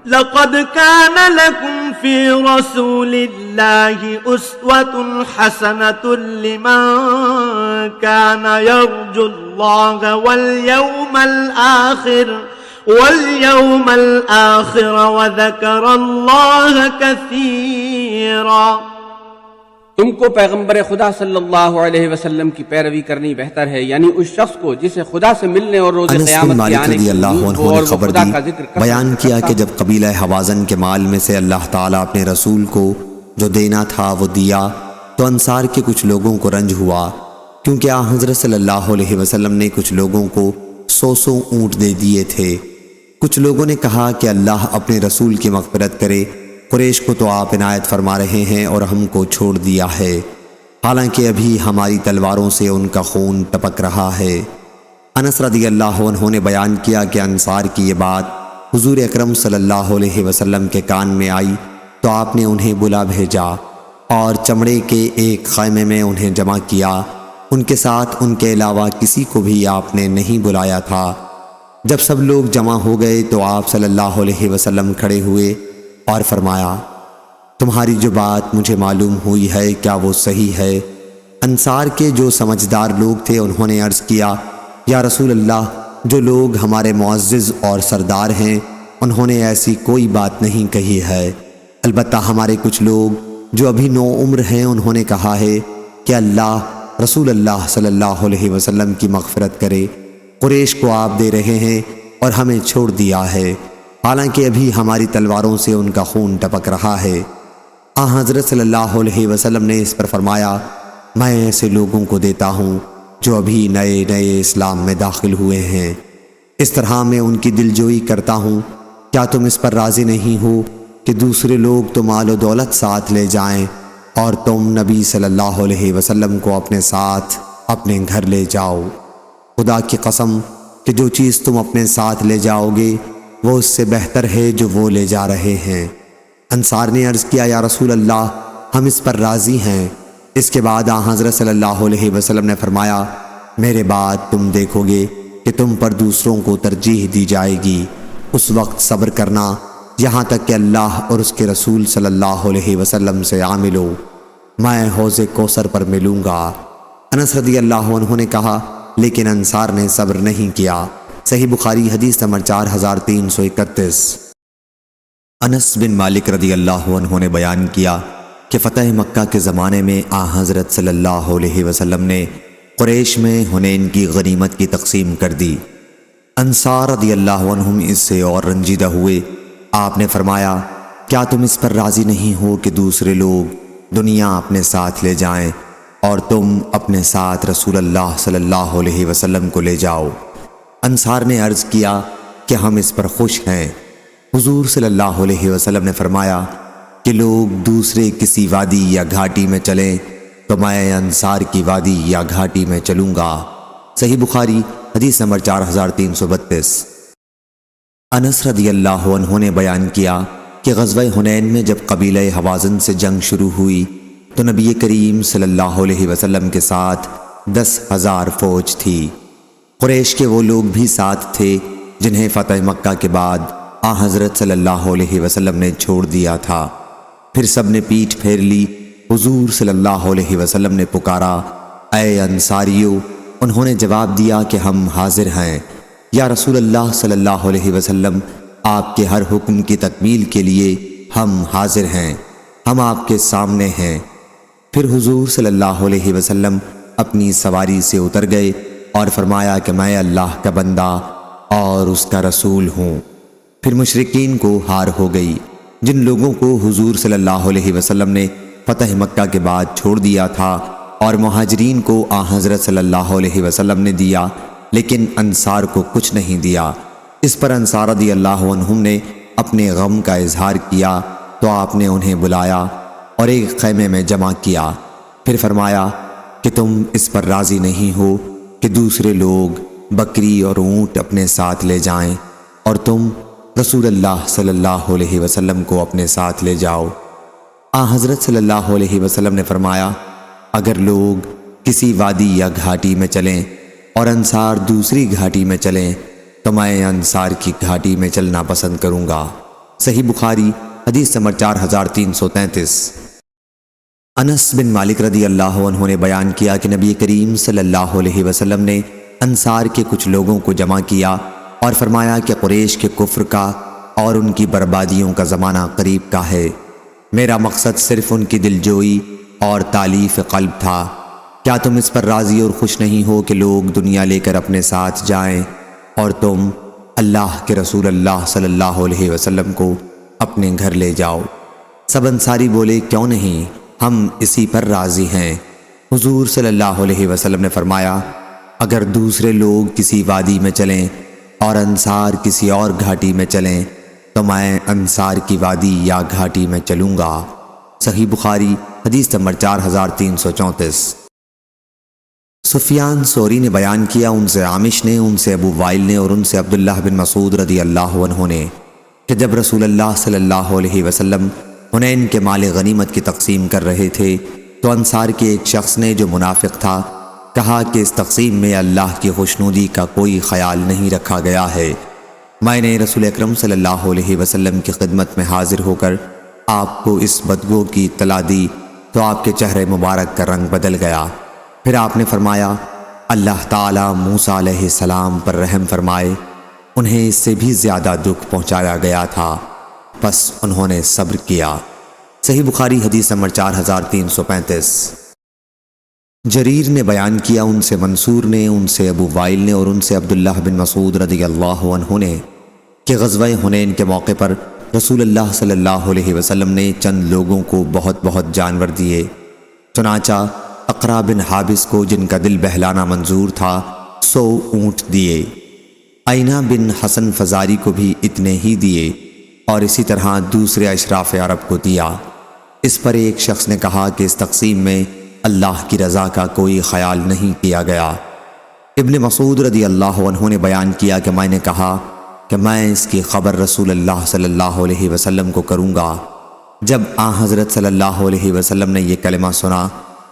لقد كان لكم في رسول الله أسوة حسنة لمن كان يرجو الله واليوم الآخر وذكر الله كثيرا۔ تم کو پیغمبر خدا صلی اللہ علیہ وسلم کی پیروی کرنی بہتر ہے، یعنی اس شخص کو جسے خدا سے ملنے اور روز قیامت کے آنے کی امید ہو اور وہ خدا کا ذکر کرتا۔ بیان کیا کہ جب قبیلہ حوازن کے مال میں سے اللہ تعالیٰ اپنے رسول کو جو دینا تھا وہ دیا تو انصار کے کچھ لوگوں کو رنج ہوا، کیونکہ حضرت صلی اللہ علیہ وسلم نے کچھ لوگوں کو 100 اونٹ دے دیے تھے۔ کچھ لوگوں نے کہا کہ اللہ اپنے رسول کی مغفرت کرے، قریش کو تو آپ عنایت فرما رہے ہیں اور ہم کو چھوڑ دیا ہے، حالانکہ ابھی ہماری تلواروں سے ان کا خون ٹپک رہا ہے۔ انس رضی اللہ عنہ نے بیان کیا کہ انصار کی یہ بات حضور اکرم صلی اللہ علیہ وسلم کے کان میں آئی تو آپ نے انہیں بلا بھیجا اور چمڑے کے ایک خیمے میں انہیں جمع کیا، ان کے ساتھ ان کے علاوہ کسی کو بھی آپ نے نہیں بلایا تھا۔ جب سب لوگ جمع ہو گئے تو آپ صلی اللہ علیہ وسلم کھڑے ہوئے اور فرمایا، تمہاری جو بات مجھے معلوم ہوئی ہے کیا وہ صحیح ہے؟ انصار کے جو سمجھدار لوگ تھے انہوں نے عرض کیا، یا رسول اللہ، جو لوگ ہمارے معزز اور سردار ہیں انہوں نے ایسی کوئی بات نہیں کہی ہے، البتہ ہمارے کچھ لوگ جو ابھی نو عمر ہیں انہوں نے کہا ہے کہ اللہ رسول اللہ صلی اللہ علیہ وسلم کی مغفرت کرے، قریش کو آپ دے رہے ہیں اور ہمیں چھوڑ دیا ہے، حالانکہ ابھی ہماری تلواروں سے ان کا خون ٹپک رہا ہے۔ حضرت صلی اللہ علیہ وسلم نے اس پر فرمایا، میں ایسے لوگوں کو دیتا ہوں جو ابھی نئے نئے اسلام میں داخل ہوئے ہیں، اس طرح میں ان کی دلجوئی کرتا ہوں۔ کیا تم اس پر راضی نہیں ہو کہ دوسرے لوگ تو مال و دولت ساتھ لے جائیں اور تم نبی صلی اللہ علیہ وسلم کو اپنے ساتھ اپنے گھر لے جاؤ؟ خدا کی قسم کہ جو چیز تم اپنے ساتھ لے جاؤ گے وہ اس سے بہتر ہے جو وہ لے جا رہے ہیں۔ انصار نے عرض کیا، یا رسول اللہ، ہم اس پر راضی ہیں۔ اس کے بعد حضرت صلی اللہ علیہ وسلم نے فرمایا، میرے بعد تم دیکھو گے کہ تم پر دوسروں کو ترجیح دی جائے گی، اس وقت صبر کرنا یہاں تک کہ اللہ اور اس کے رسول صلی اللہ علیہ وسلم سے ملو، میں حوض کوثر پر ملوں گا۔ انس رضی اللہ عنہ نے کہا، لیکن انصار نے صبر نہیں کیا۔ صحیح بخاری حدیث نمبر 4331۔ انس بن مالک رضی اللہ عنہ نے بیان کیا کہ فتح مکہ کے زمانے میں حضرت صلی اللہ علیہ وسلم نے قریش میں حنین کی غنیمت کی تقسیم کر دی۔ انصار رضی اللہ عنہم اس سے اور رنجیدہ ہوئے۔ آپ نے فرمایا، کیا تم اس پر راضی نہیں ہو کہ دوسرے لوگ دنیا اپنے ساتھ لے جائیں اور تم اپنے ساتھ رسول اللہ صلی اللہ علیہ وسلم کو لے جاؤ؟ انصار نے عرض کیا کہ ہم اس پر خوش ہیں۔ حضور صلی اللہ علیہ وسلم نے فرمایا کہ لوگ دوسرے کسی وادی یا گھاٹی میں چلیں تو میں انصار کی وادی یا گھاٹی میں چلوں گا۔ صحیح بخاری حدیث نمبر 4332۔ انس رضی اللہ عنہ نے بیان کیا کہ غزوہ حنین میں جب قبیلہ حوازن سے جنگ شروع ہوئی تو نبی کریم صلی اللہ علیہ وسلم کے ساتھ 10,000 فوج تھی۔ قریش کے وہ لوگ بھی ساتھ تھے جنہیں فتح مکہ کے بعد حضرت صلی اللہ علیہ وسلم نے چھوڑ دیا تھا۔ پھر سب نے پیٹھ پھیر لی۔ حضور صلی اللہ علیہ وسلم نے پکارا، اے انصاریو! انہوں نے جواب دیا کہ ہم حاضر ہیں۔ یا رسول اللہ صلی اللہ علیہ وسلم، آپ کے ہر حکم کی تکمیل کے لیے ہم حاضر ہیں، ہم آپ کے سامنے ہیں۔ پھر حضور صلی اللہ علیہ وسلم اپنی سواری سے اتر گئے اور فرمایا کہ میں اللہ کا بندہ اور اس کا رسول ہوں۔ پھر مشرکین کو ہار ہو گئی۔ جن لوگوں کو حضور صلی اللہ علیہ وسلم نے فتح مکہ کے بعد چھوڑ دیا تھا اور مہاجرین کو حضرت صلی اللہ علیہ وسلم نے دیا، لیکن انصار کو کچھ نہیں دیا۔ اس پر انصار رضی اللہ عنہم نے اپنے غم کا اظہار کیا تو آپ نے انہیں بلایا اور ایک خیمے میں جمع کیا۔ پھر فرمایا کہ تم اس پر راضی نہیں ہو کہ دوسرے لوگ بکری اور اونٹ اپنے ساتھ لے جائیں اور تم رسول اللہ صلی اللہ علیہ وسلم کو اپنے ساتھ لے جاؤ؟ حضرت صلی اللہ علیہ وسلم نے فرمایا، اگر لوگ کسی وادی یا گھاٹی میں چلیں اور انصار دوسری گھاٹی میں چلیں تو میں انصار کی گھاٹی میں چلنا پسند کروں گا۔ صحیح بخاری حدیث نمبر 4333۔ انس بن مالک رضی اللہ عنہ نے بیان کیا کہ نبی کریم صلی اللہ علیہ وسلم نے انصار کے کچھ لوگوں کو جمع کیا اور فرمایا کہ قریش کے کفر کا اور ان کی بربادیوں کا زمانہ قریب کا ہے۔ میرا مقصد صرف ان کی دلجوئی اور تالیف قلب تھا۔ کیا تم اس پر راضی اور خوش نہیں ہو کہ لوگ دنیا لے کر اپنے ساتھ جائیں اور تم اللہ کے رسول اللہ صلی اللہ علیہ وسلم کو اپنے گھر لے جاؤ؟ سب انصاری بولے کیوں نہیں، ہم اسی پر راضی ہیں۔ حضور صلی اللہ علیہ وسلم نے فرمایا اگر دوسرے لوگ کسی وادی میں چلیں اور انصار کسی اور گھاٹی میں چلیں تو میں انصار کی وادی یا گھاٹی میں چلوں گا۔ صحیح بخاری حدیث نمبر 4334۔ سفیان ثوری نے بیان کیا، ان سے عامش نے، ان سے ابو وائل نے اور ان سے عبداللہ بن مسعود رضی اللہ عنہ نے کہ جب رسول اللہ صلی اللہ علیہ وسلم حنین کے مال غنیمت کی تقسیم کر رہے تھے تو انصار کے ایک شخص نے جو منافق تھا کہا کہ اس تقسیم میں اللہ کی خوشنودی کا کوئی خیال نہیں رکھا گیا ہے۔ میں نے رسول اکرم صلی اللہ علیہ وسلم کی خدمت میں حاضر ہو کر آپ کو اس بدگو کی اطلاع دی تو آپ کے چہرے مبارک کا رنگ بدل گیا۔ پھر آپ نے فرمایا اللہ تعالیٰ موسیٰ علیہ السلام پر رحم فرمائے، انہیں اس سے بھی زیادہ دکھ پہنچایا گیا تھا، بس انہوں نے صبر کیا۔ صحیح بخاری حدیث نمبر 4335۔ جریر نے بیان کیا، ان سے منصور نے، ان سے ابو وائل نے اور ان سے عبداللہ بن مسعود رضی اللہ عنہ نے کہ غزوہ حنین کے موقع پر رسول اللہ صلی اللہ علیہ وسلم نے چند لوگوں کو بہت بہت جانور دیے، چنانچہ اقرا بن حابس کو جن کا دل بہلانا منظور تھا 100 اونٹ دیے، عینہ بن حسن فزاری کو بھی اتنے ہی دیے اور اسی طرح دوسرے اشراف عرب کو دیا۔ اس پر ایک شخص نے کہا کہ اس تقسیم میں اللہ کی رضا کا کوئی خیال نہیں کیا گیا۔ ابن مسعود رضی اللہ عنہ نے بیان کیا کہ میں نے کہا کہ میں اس کی خبر رسول اللہ صلی اللہ علیہ وسلم کو کروں گا۔ جب حضرت صلی اللہ علیہ وسلم نے یہ کلمہ سنا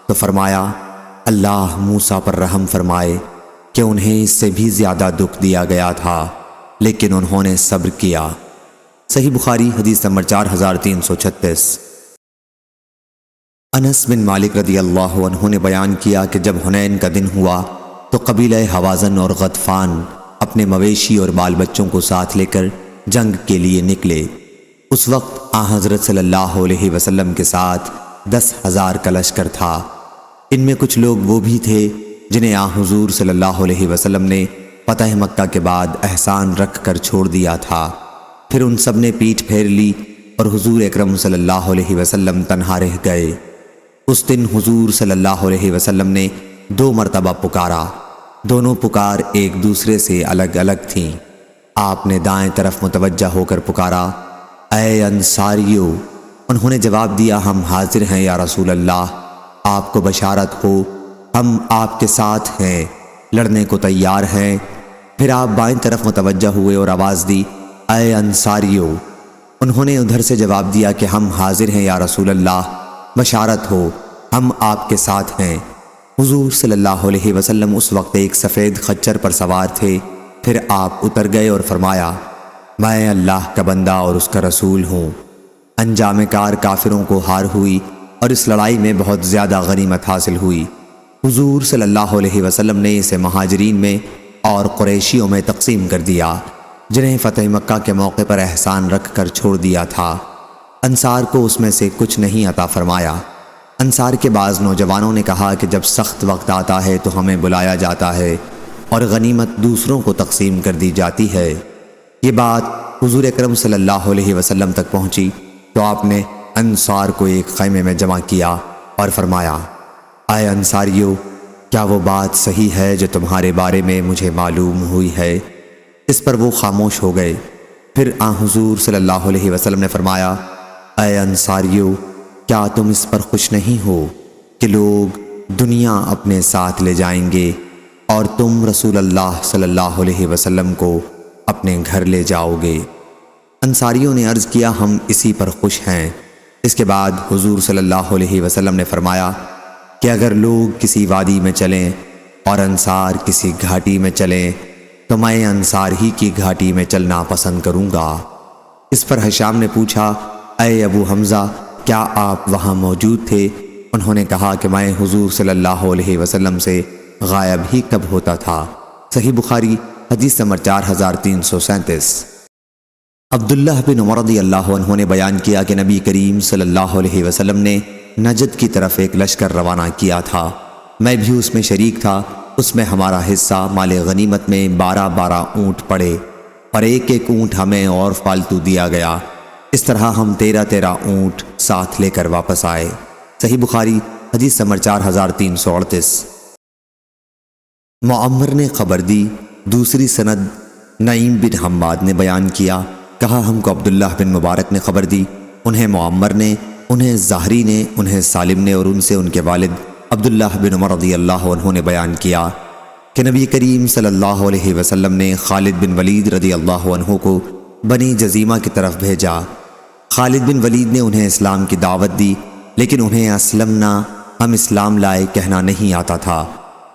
تو فرمایا اللہ موسیٰ پر رحم فرمائے کہ انہیں اس سے بھی زیادہ دکھ دیا گیا تھا لیکن انہوں نے صبر کیا۔ صحیح بخاری حدیث نمبر 4336۔ انس بن مالک رضی اللہ عنہ نے بیان کیا کہ جب حنین کا دن ہوا تو قبیلہ حوازن اور غطفان اپنے مویشی اور بال بچوں کو ساتھ لے کر جنگ کے لیے نکلے۔ اس وقت حضرت صلی اللہ علیہ وسلم کے ساتھ 10,000 کا لشکر تھا۔ ان میں کچھ لوگ وہ بھی تھے جنہیں حضور صلی اللہ علیہ وسلم نے فتح مکہ کے بعد احسان رکھ کر چھوڑ دیا تھا۔ پھر ان سب نے پیٹھ پھیر لی اور حضور اکرم صلی اللہ علیہ وسلم تنہا رہ گئے۔ اس دن حضور صلی اللہ علیہ وسلم نے 2 مرتبہ پکارا، دونوں پکار ایک دوسرے سے الگ الگ تھیں۔ آپ نے دائیں طرف متوجہ ہو کر پکارا اے انصاریو، انہوں نے جواب دیا ہم حاضر ہیں یا رسول اللہ، آپ کو بشارت ہو ہم آپ کے ساتھ ہیں، لڑنے کو تیار ہیں۔ پھر آپ بائیں طرف متوجہ ہوئے اور آواز دی اے انصاریو، انہوں نے ادھر سے جواب دیا کہ ہم حاضر ہیں یا رسول اللہ، بشارت ہو ہم آپ کے ساتھ ہیں۔ حضور صلی اللہ علیہ وسلم اس وقت ایک سفید خچر پر سوار تھے۔ پھر آپ اتر گئے اور فرمایا میں اللہ کا بندہ اور اس کا رسول ہوں۔ انجام کار کافروں کو ہار ہوئی اور اس لڑائی میں بہت زیادہ غنیمت حاصل ہوئی۔ حضور صلی اللہ علیہ وسلم نے اسے مہاجرین میں اور قریشیوں میں تقسیم کر دیا جنہیں فتح مکہ کے موقع پر احسان رکھ کر چھوڑ دیا تھا۔ انصار کو اس میں سے کچھ نہیں عطا فرمایا۔ انصار کے بعض نوجوانوں نے کہا کہ جب سخت وقت آتا ہے تو ہمیں بلایا جاتا ہے اور غنیمت دوسروں کو تقسیم کر دی جاتی ہے۔ یہ بات حضور اکرم صلی اللہ علیہ وسلم تک پہنچی تو آپ نے انصار کو ایک خیمے میں جمع کیا اور فرمایا اے انصاریو، کیا وہ بات صحیح ہے جو تمہارے بارے میں مجھے معلوم ہوئی ہے؟ اس پر وہ خاموش ہو گئے۔ پھر حضور صلی اللہ علیہ وسلم نے فرمایا اے انصاریو، کیا تم اس پر خوش نہیں ہو کہ لوگ دنیا اپنے ساتھ لے جائیں گے اور تم رسول اللہ صلی اللہ علیہ وسلم کو اپنے گھر لے جاؤ گے؟ انصاریوں نے عرض کیا ہم اسی پر خوش ہیں۔ اس کے بعد حضور صلی اللہ علیہ وسلم نے فرمایا کہ اگر لوگ کسی وادی میں چلیں اور انصار کسی گھاٹی میں چلیں تو میں انصار ہی کی گھاٹی میں چلنا پسند کروں گا۔ اس پر ہشام نے پوچھا، اے ابو حمزہ، کیا آپ وہاں موجود تھے؟ انہوں نے کہا کہ میں حضور صلی اللہ علیہ وسلم سے غائب ہی کب ہوتا تھا۔ صحیح بخاری حدیث نمبر 4337۔ عبداللہ بن عمر رضی اللہ عنہ نے بیان کیا کہ نبی کریم صلی اللہ علیہ وسلم نے نجد کی طرف ایک لشکر روانہ کیا تھا، میں بھی اس میں شریک تھا۔ اس میں ہمارا حصہ مال غنیمت میں 12 اونٹ پڑے اور ایک ایک اونٹ ہمیں اور فالتو دیا گیا۔ اس طرح ہم 13 اونٹ ساتھ لے کر واپس آئے۔ صحیح بخاری حدیث نمبر 4338۔ معمر نے خبر دی۔ دوسری سند نعیم بن حماد نے بیان کیا، کہا ہم کو عبداللہ بن مبارک نے خبر دی، انہیں معمر نے، انہیں زہری نے، انہیں سالم نے اور ان سے ان کے والد عبداللہ بن عمر رضی اللہ عنہ نے بیان کیا کہ نبی کریم صلی اللہ علیہ وسلم نے خالد بن ولید رضی اللہ عنہ کو بنی جزیمہ کی طرف بھیجا۔ خالد بن ولید نے انہیں اسلام کی دعوت دی، لیکن انہیں اسلمنا، ہم اسلام لائے کہنا نہیں آتا تھا۔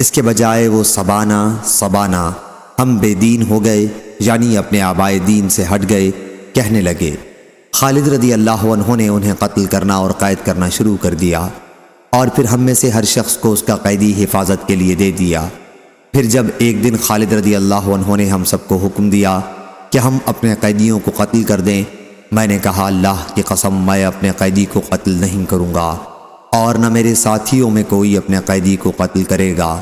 اس کے بجائے وہ سبانا ہم بے دین ہو گئے، یعنی اپنے آبائے دین سے ہٹ گئے کہنے لگے۔ خالد رضی اللہ عنہ نے انہیں قتل کرنا اور قید کرنا شروع کر دیا، اور پھر ہم میں سے ہر شخص کو اس کا قیدی حفاظت کے لیے دے دیا۔ پھر جب ایک دن خالد رضی اللہ عنہ نے ہم سب کو حکم دیا کہ ہم اپنے قیدیوں کو قتل کر دیں، میں نے کہا اللہ کی قسم میں اپنے قیدی کو قتل نہیں کروں گا، اور نہ میرے ساتھیوں میں کوئی اپنے قیدی کو قتل کرے گا۔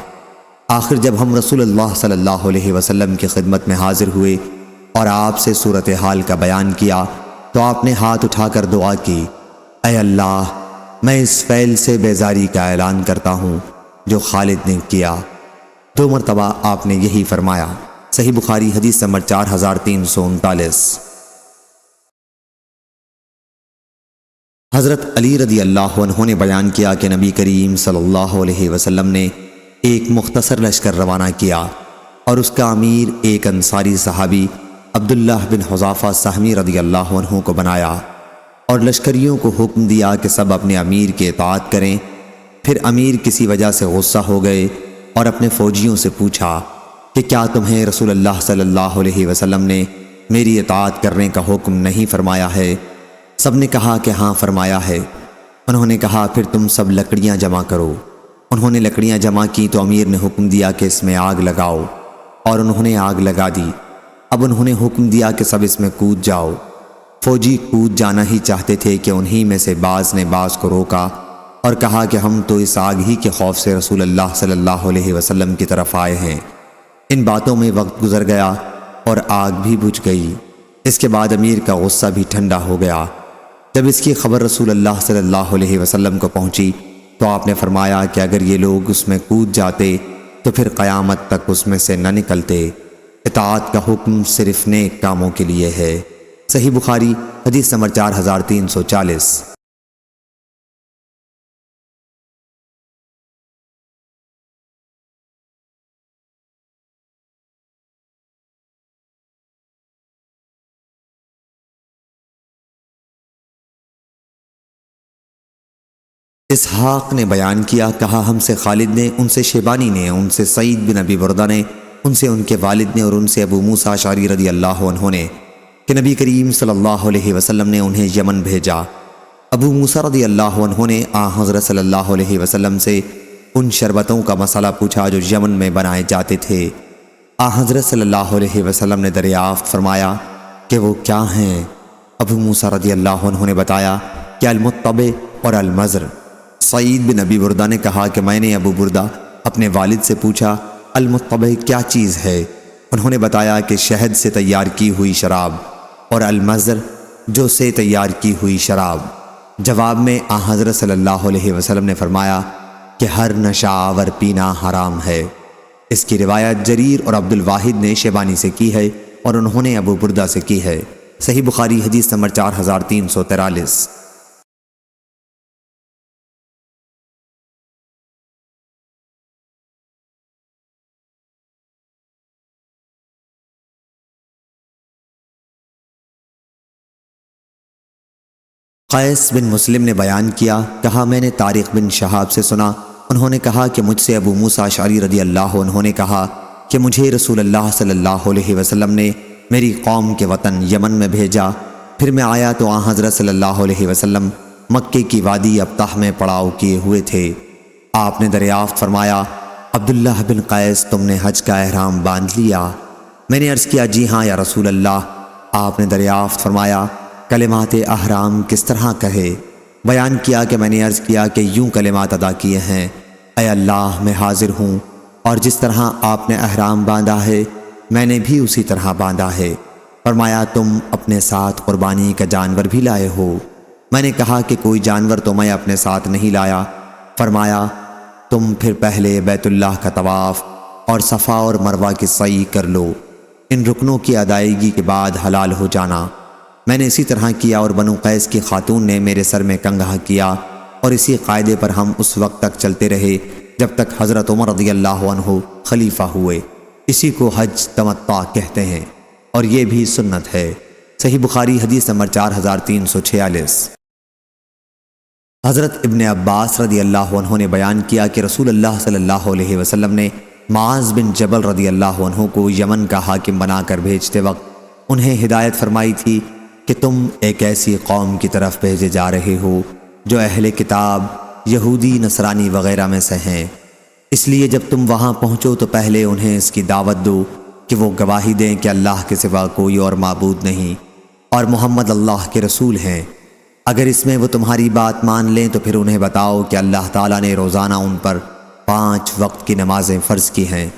آخر جب ہم رسول اللہ صلی اللہ علیہ وسلم کی خدمت میں حاضر ہوئے اور آپ سے صورتحال کا بیان کیا تو آپ نے ہاتھ اٹھا کر دعا کی، اے اللہ، میں اس فعل سے بیزاری کا اعلان کرتا ہوں جو خالد نے کیا۔ 2 مرتبہ آپ نے یہی فرمایا۔ صحیح بخاری حدیث نمبر 4339۔ حضرت علی رضی اللہ عنہ نے بیان کیا کہ نبی کریم صلی اللہ علیہ وسلم نے ایک مختصر لشکر روانہ کیا اور اس کا امیر ایک انصاری صحابی عبداللہ بن حذافہ سہمی رضی اللہ عنہ کو بنایا، اور لشکریوں کو حکم دیا کہ سب اپنے امیر کی اطاعت کریں۔ پھر امیر کسی وجہ سے غصہ ہو گئے اور اپنے فوجیوں سے پوچھا کہ کیا تمہیں رسول اللہ صلی اللہ علیہ وسلم نے میری اطاعت کرنے کا حکم نہیں فرمایا ہے؟ سب نے کہا کہ ہاں فرمایا ہے۔ انہوں نے کہا پھر تم سب لکڑیاں جمع کرو۔ انہوں نے لکڑیاں جمع کی تو امیر نے حکم دیا کہ اس میں آگ لگاؤ، اور انہوں نے آگ لگا دی۔ اب انہوں نے حکم دیا کہ سب اس میں کود جاؤ۔ فوجی کود جانا ہی چاہتے تھے کہ انہی میں سے بعض نے بعض کو روکا اور کہا کہ ہم تو اس آگ ہی کے خوف سے رسول اللہ صلی اللہ علیہ وسلم کی طرف آئے ہیں۔ ان باتوں میں وقت گزر گیا اور آگ بھی بجھ گئی۔ اس کے بعد امیر کا غصہ بھی ٹھنڈا ہو گیا۔ جب اس کی خبر رسول اللہ صلی اللہ علیہ وسلم کو پہنچی تو آپ نے فرمایا کہ اگر یہ لوگ اس میں کود جاتے تو پھر قیامت تک اس میں سے نہ نکلتے۔ اطاعت کا حکم صرف نیک کاموں کے لیے ہے۔ صحیح بخاری حدیث نمبر 4340۔ اسحاق نے بیان کیا، کہا ہم سے خالد نے، ان سے شیبانی نے، ان سے سعید بن ابی بردہ نے، ان سے ان کے والد نے، اور ان سے ابو موسیٰ اشعری رضی اللہ عنہ نے کہ نبی کریم صلی اللہ علیہ وسلم نے انہیں یمن بھیجا۔ ابو موسیٰ رضی اللہ عنہ نے حضرت صلی اللہ علیہ وسلم سے ان شربتوں کا مسئلہ پوچھا جو یمن میں بنائے جاتے تھے۔ حضرت صلی اللہ علیہ وسلم نے دریافت فرمایا کہ وہ کیا ہیں؟ ابو موسیٰ رضی اللہ عنہ نے بتایا کہ المطبع اور المزر۔ سعید بن ابی بردہ نے کہا کہ میں نے ابو بردہ اپنے والد سے پوچھا المطبع کیا چیز ہے؟ انہوں نے بتایا کہ شہد سے تیار کی ہوئی شراب، اور المزر جو سے تیار کی ہوئی شراب۔ جواب میں حضرت صلی اللہ علیہ وسلم نے فرمایا کہ ہر نشہ آور پینا حرام ہے۔ اس کی روایت جریر اور عبد الواحد نے شیبانی سے کی ہے اور انہوں نے ابو بردہ سے کی ہے۔ صحیح بخاری حدیث نمبر 4343۔ قیس بن مسلم نے بیان کیا، کہا میں نے طارق بن شہاب سے سنا، انہوں نے کہا کہ مجھ سے ابو موسیٰ اشعری رضی اللہ عنہ نے کہا کہ مجھے رسول اللہ صلی اللہ علیہ وسلم نے میری قوم کے وطن یمن میں بھیجا پھر میں آیا تو آن حضرت صلی اللہ علیہ وسلم مکے کی وادی ابطح میں پڑاؤ کیے ہوئے تھے۔ آپ نے دریافت فرمایا، عبداللہ بن قیس تم نے حج کا احرام باندھ لیا؟ میں نے عرض کیا جی ہاں یا رسول اللہ۔ آپ نے دریافت فرمایا کلمات احرام کس طرح کہے؟ بیان کیا کہ میں نے عرض کیا کہ یوں کلمات ادا کیے ہیں، اے اللہ میں حاضر ہوں، اور جس طرح آپ نے احرام باندھا ہے میں نے بھی اسی طرح باندھا ہے۔ فرمایا تم اپنے ساتھ قربانی کا جانور بھی لائے ہو؟ میں نے کہا کہ کوئی جانور تو میں اپنے ساتھ نہیں لایا۔ فرمایا تم پھر پہلے بیت اللہ کا طواف اور صفا اور مروہ کی سعی کر لو، ان رکنوں کی ادائیگی کے بعد حلال ہو جانا۔ میں نے اسی طرح کیا اور بنو قیس کی خاتون نے میرے سر میں کنگھا کیا، اور اسی قاعدے پر ہم اس وقت تک چلتے رہے جب تک حضرت عمر رضی اللہ عنہ خلیفہ ہوئے۔ اسی کو حج تمتع کہتے ہیں، اور یہ بھی سنت ہے۔ صحیح بخاری حدیث نمبر 4346۔ حضرت ابن عباس رضی اللہ عنہ نے بیان کیا کہ رسول اللہ صلی اللہ علیہ وسلم نے معاذ بن جبل رضی اللہ عنہ کو یمن کا حاکم بنا کر بھیجتے وقت انہیں ہدایت فرمائی تھی کہ تم ایک ایسی قوم کی طرف بھیجے جا رہے ہو جو اہل کتاب، یہودی، نصرانی وغیرہ میں سے ہیں، اس لیے جب تم وہاں پہنچو تو پہلے انہیں اس کی دعوت دو کہ وہ گواہی دیں کہ اللہ کے سوا کوئی اور معبود نہیں اور محمد اللہ کے رسول ہیں۔ اگر اس میں وہ تمہاری بات مان لیں تو پھر انہیں بتاؤ کہ اللہ تعالیٰ نے روزانہ ان پر 5 وقت کی نمازیں فرض کی ہیں۔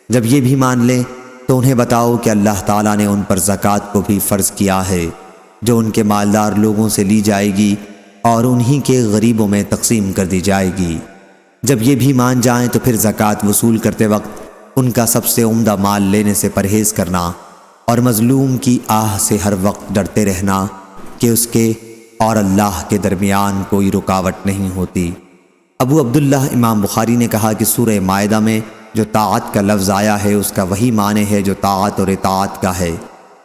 جب یہ بھی مان لیں تو انہیں بتاؤ کہ اللہ تعالیٰ نے ان پر زکوٰۃ کو بھی فرض کیا ہے، جو ان کے مالدار لوگوں سے لی جائے گی اور انہی کے غریبوں میں تقسیم کر دی جائے گی۔ جب یہ بھی مان جائیں تو پھر زکوٰۃ وصول کرتے وقت ان کا سب سے عمدہ مال لینے سے پرہیز کرنا، اور مظلوم کی آہ سے ہر وقت ڈرتے رہنا کہ اس کے اور اللہ کے درمیان کوئی رکاوٹ نہیں ہوتی۔ ابو عبداللہ امام بخاری نے کہا کہ سورہ مائدہ میں جو طاعت کا لفظ آیا ہے اس کا وہی معنی ہے جو طاعت اور اطاعت کا ہے،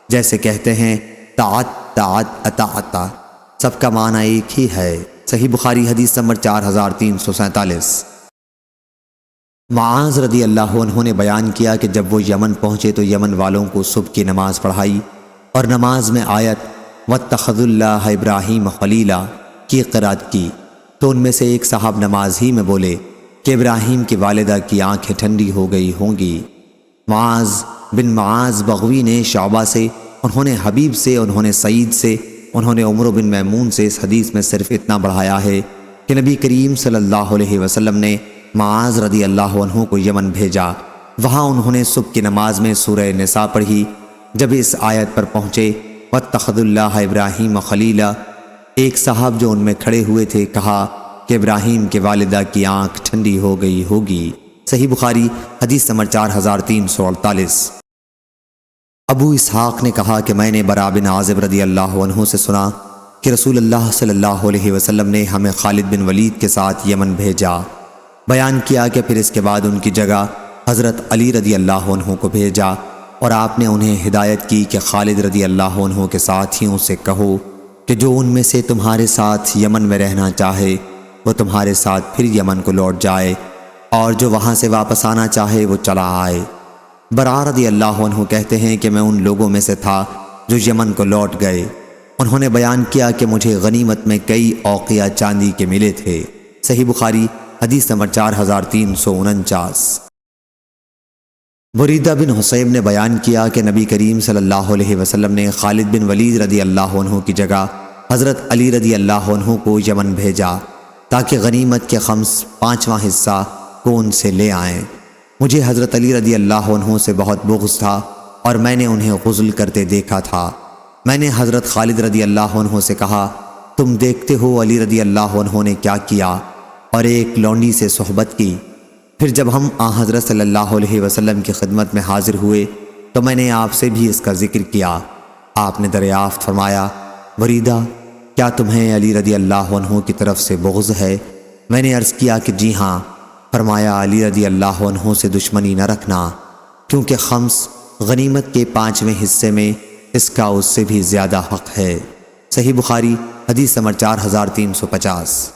جیسے کہتے ہیں طاعت طاعت اطاعت، سب کا معنی ایک ہی ہے۔ صحیح بخاری حدیث نمبر 4347۔ معاذ رضی اللہ عنہ نے بیان کیا کہ جب وہ یمن پہنچے تو یمن والوں کو صبح کی نماز پڑھائی اور نماز میں آیت وَاتَّخَذُوا اللَّهَ إِبْرَاهِيمَ خَلِيلًا کی قرات کی، تو ان میں سے ایک صاحب نماز ہی میں بولے کہ ابراہیم کی والدہ کی آنکھیں ٹھنڈی ہو گئی ہوں گی۔ معاذ بن معاذ بغوی نے شعبہ سے، انہوں نے حبیب سے، انہوں نے سعید سے، انہوں نے عمر بن میمون سے اس حدیث میں صرف اتنا بڑھایا ہے کہ نبی کریم صلی اللہ علیہ وسلم نے معاذ رضی اللہ عنہ کو یمن بھیجا۔ وہاں انہوں نے صبح کی نماز میں سورہ نساء پڑھی۔ جب اس آیت پر پہنچے وَاتَّخَذُوا اللَّهَ إِبْرَاهِيمَ خَلِيلًا، ایک صاحب جو ان میں کھڑے ہوئے تھے کہا کہ ابراہیم کے والدہ کی آنکھ ٹھنڈی ہو گئی ہوگی۔ صحیح بخاری حدیث نمبر 4348۔ ابو اسحاق نے کہا کہ میں نے برا بن عازب رضی اللہ عنہ سے سنا کہ رسول اللہ صلی اللہ علیہ وسلم نے ہمیں خالد بن ولید کے ساتھ یمن بھیجا۔ بیان کیا کہ پھر اس کے بعد ان کی جگہ حضرت علی رضی اللہ عنہ کو بھیجا، اور آپ نے انہیں ہدایت کی کہ خالد رضی اللہ عنہ کے ساتھیوں سے کہو کہ جو ان میں سے تمہارے ساتھ یمن میں رہنا چاہے وہ تمہارے ساتھ پھر یمن کو لوٹ جائے، اور جو وہاں سے واپس آنا چاہے وہ چلا آئے۔ برا رضی اللہ عنہ کہتے ہیں کہ میں ان لوگوں میں سے تھا جو یمن کو لوٹ گئے۔ انہوں نے بیان کیا کہ مجھے غنیمت میں کئی اوقیہ چاندی کے ملے تھے۔ صحیح بخاری حدیث نمبر 4349۔ بریدہ بن حصیب نے بیان کیا کہ نبی کریم صلی اللہ علیہ وسلم نے خالد بن ولید رضی اللہ عنہ کی جگہ حضرت علی رضی اللہ عنہ کو یمن بھیجا تاکہ غنیمت کے خمس 5واں حصہ کو ان سے لے آئیں۔ مجھے حضرت علی رضی اللہ عنہ سے بہت بغض تھا اور میں نے انہیں غسل کرتے دیکھا تھا۔ میں نے حضرت خالد رضی اللہ عنہ سے کہا تم دیکھتے ہو علی رضی اللہ عنہ نے کیا کیا، اور ایک لونڈی سے صحبت کی۔ پھر جب ہم حضرت صلی اللہ علیہ وسلم کی خدمت میں حاضر ہوئے تو میں نے آپ سے بھی اس کا ذکر کیا۔ آپ نے دریافت فرمایا وریدہ کیا تمہیں علی رضی اللہ عنہ کی طرف سے بغض ہے؟ میں نے عرض کیا کہ جی ہاں۔ فرمایا علی رضی اللہ عنہ سے دشمنی نہ رکھنا، کیونکہ خمس غنیمت کے 5ویں حصے میں اس کا اس سے بھی زیادہ حق ہے۔ صحیح بخاری حدیث نمبر 4350۔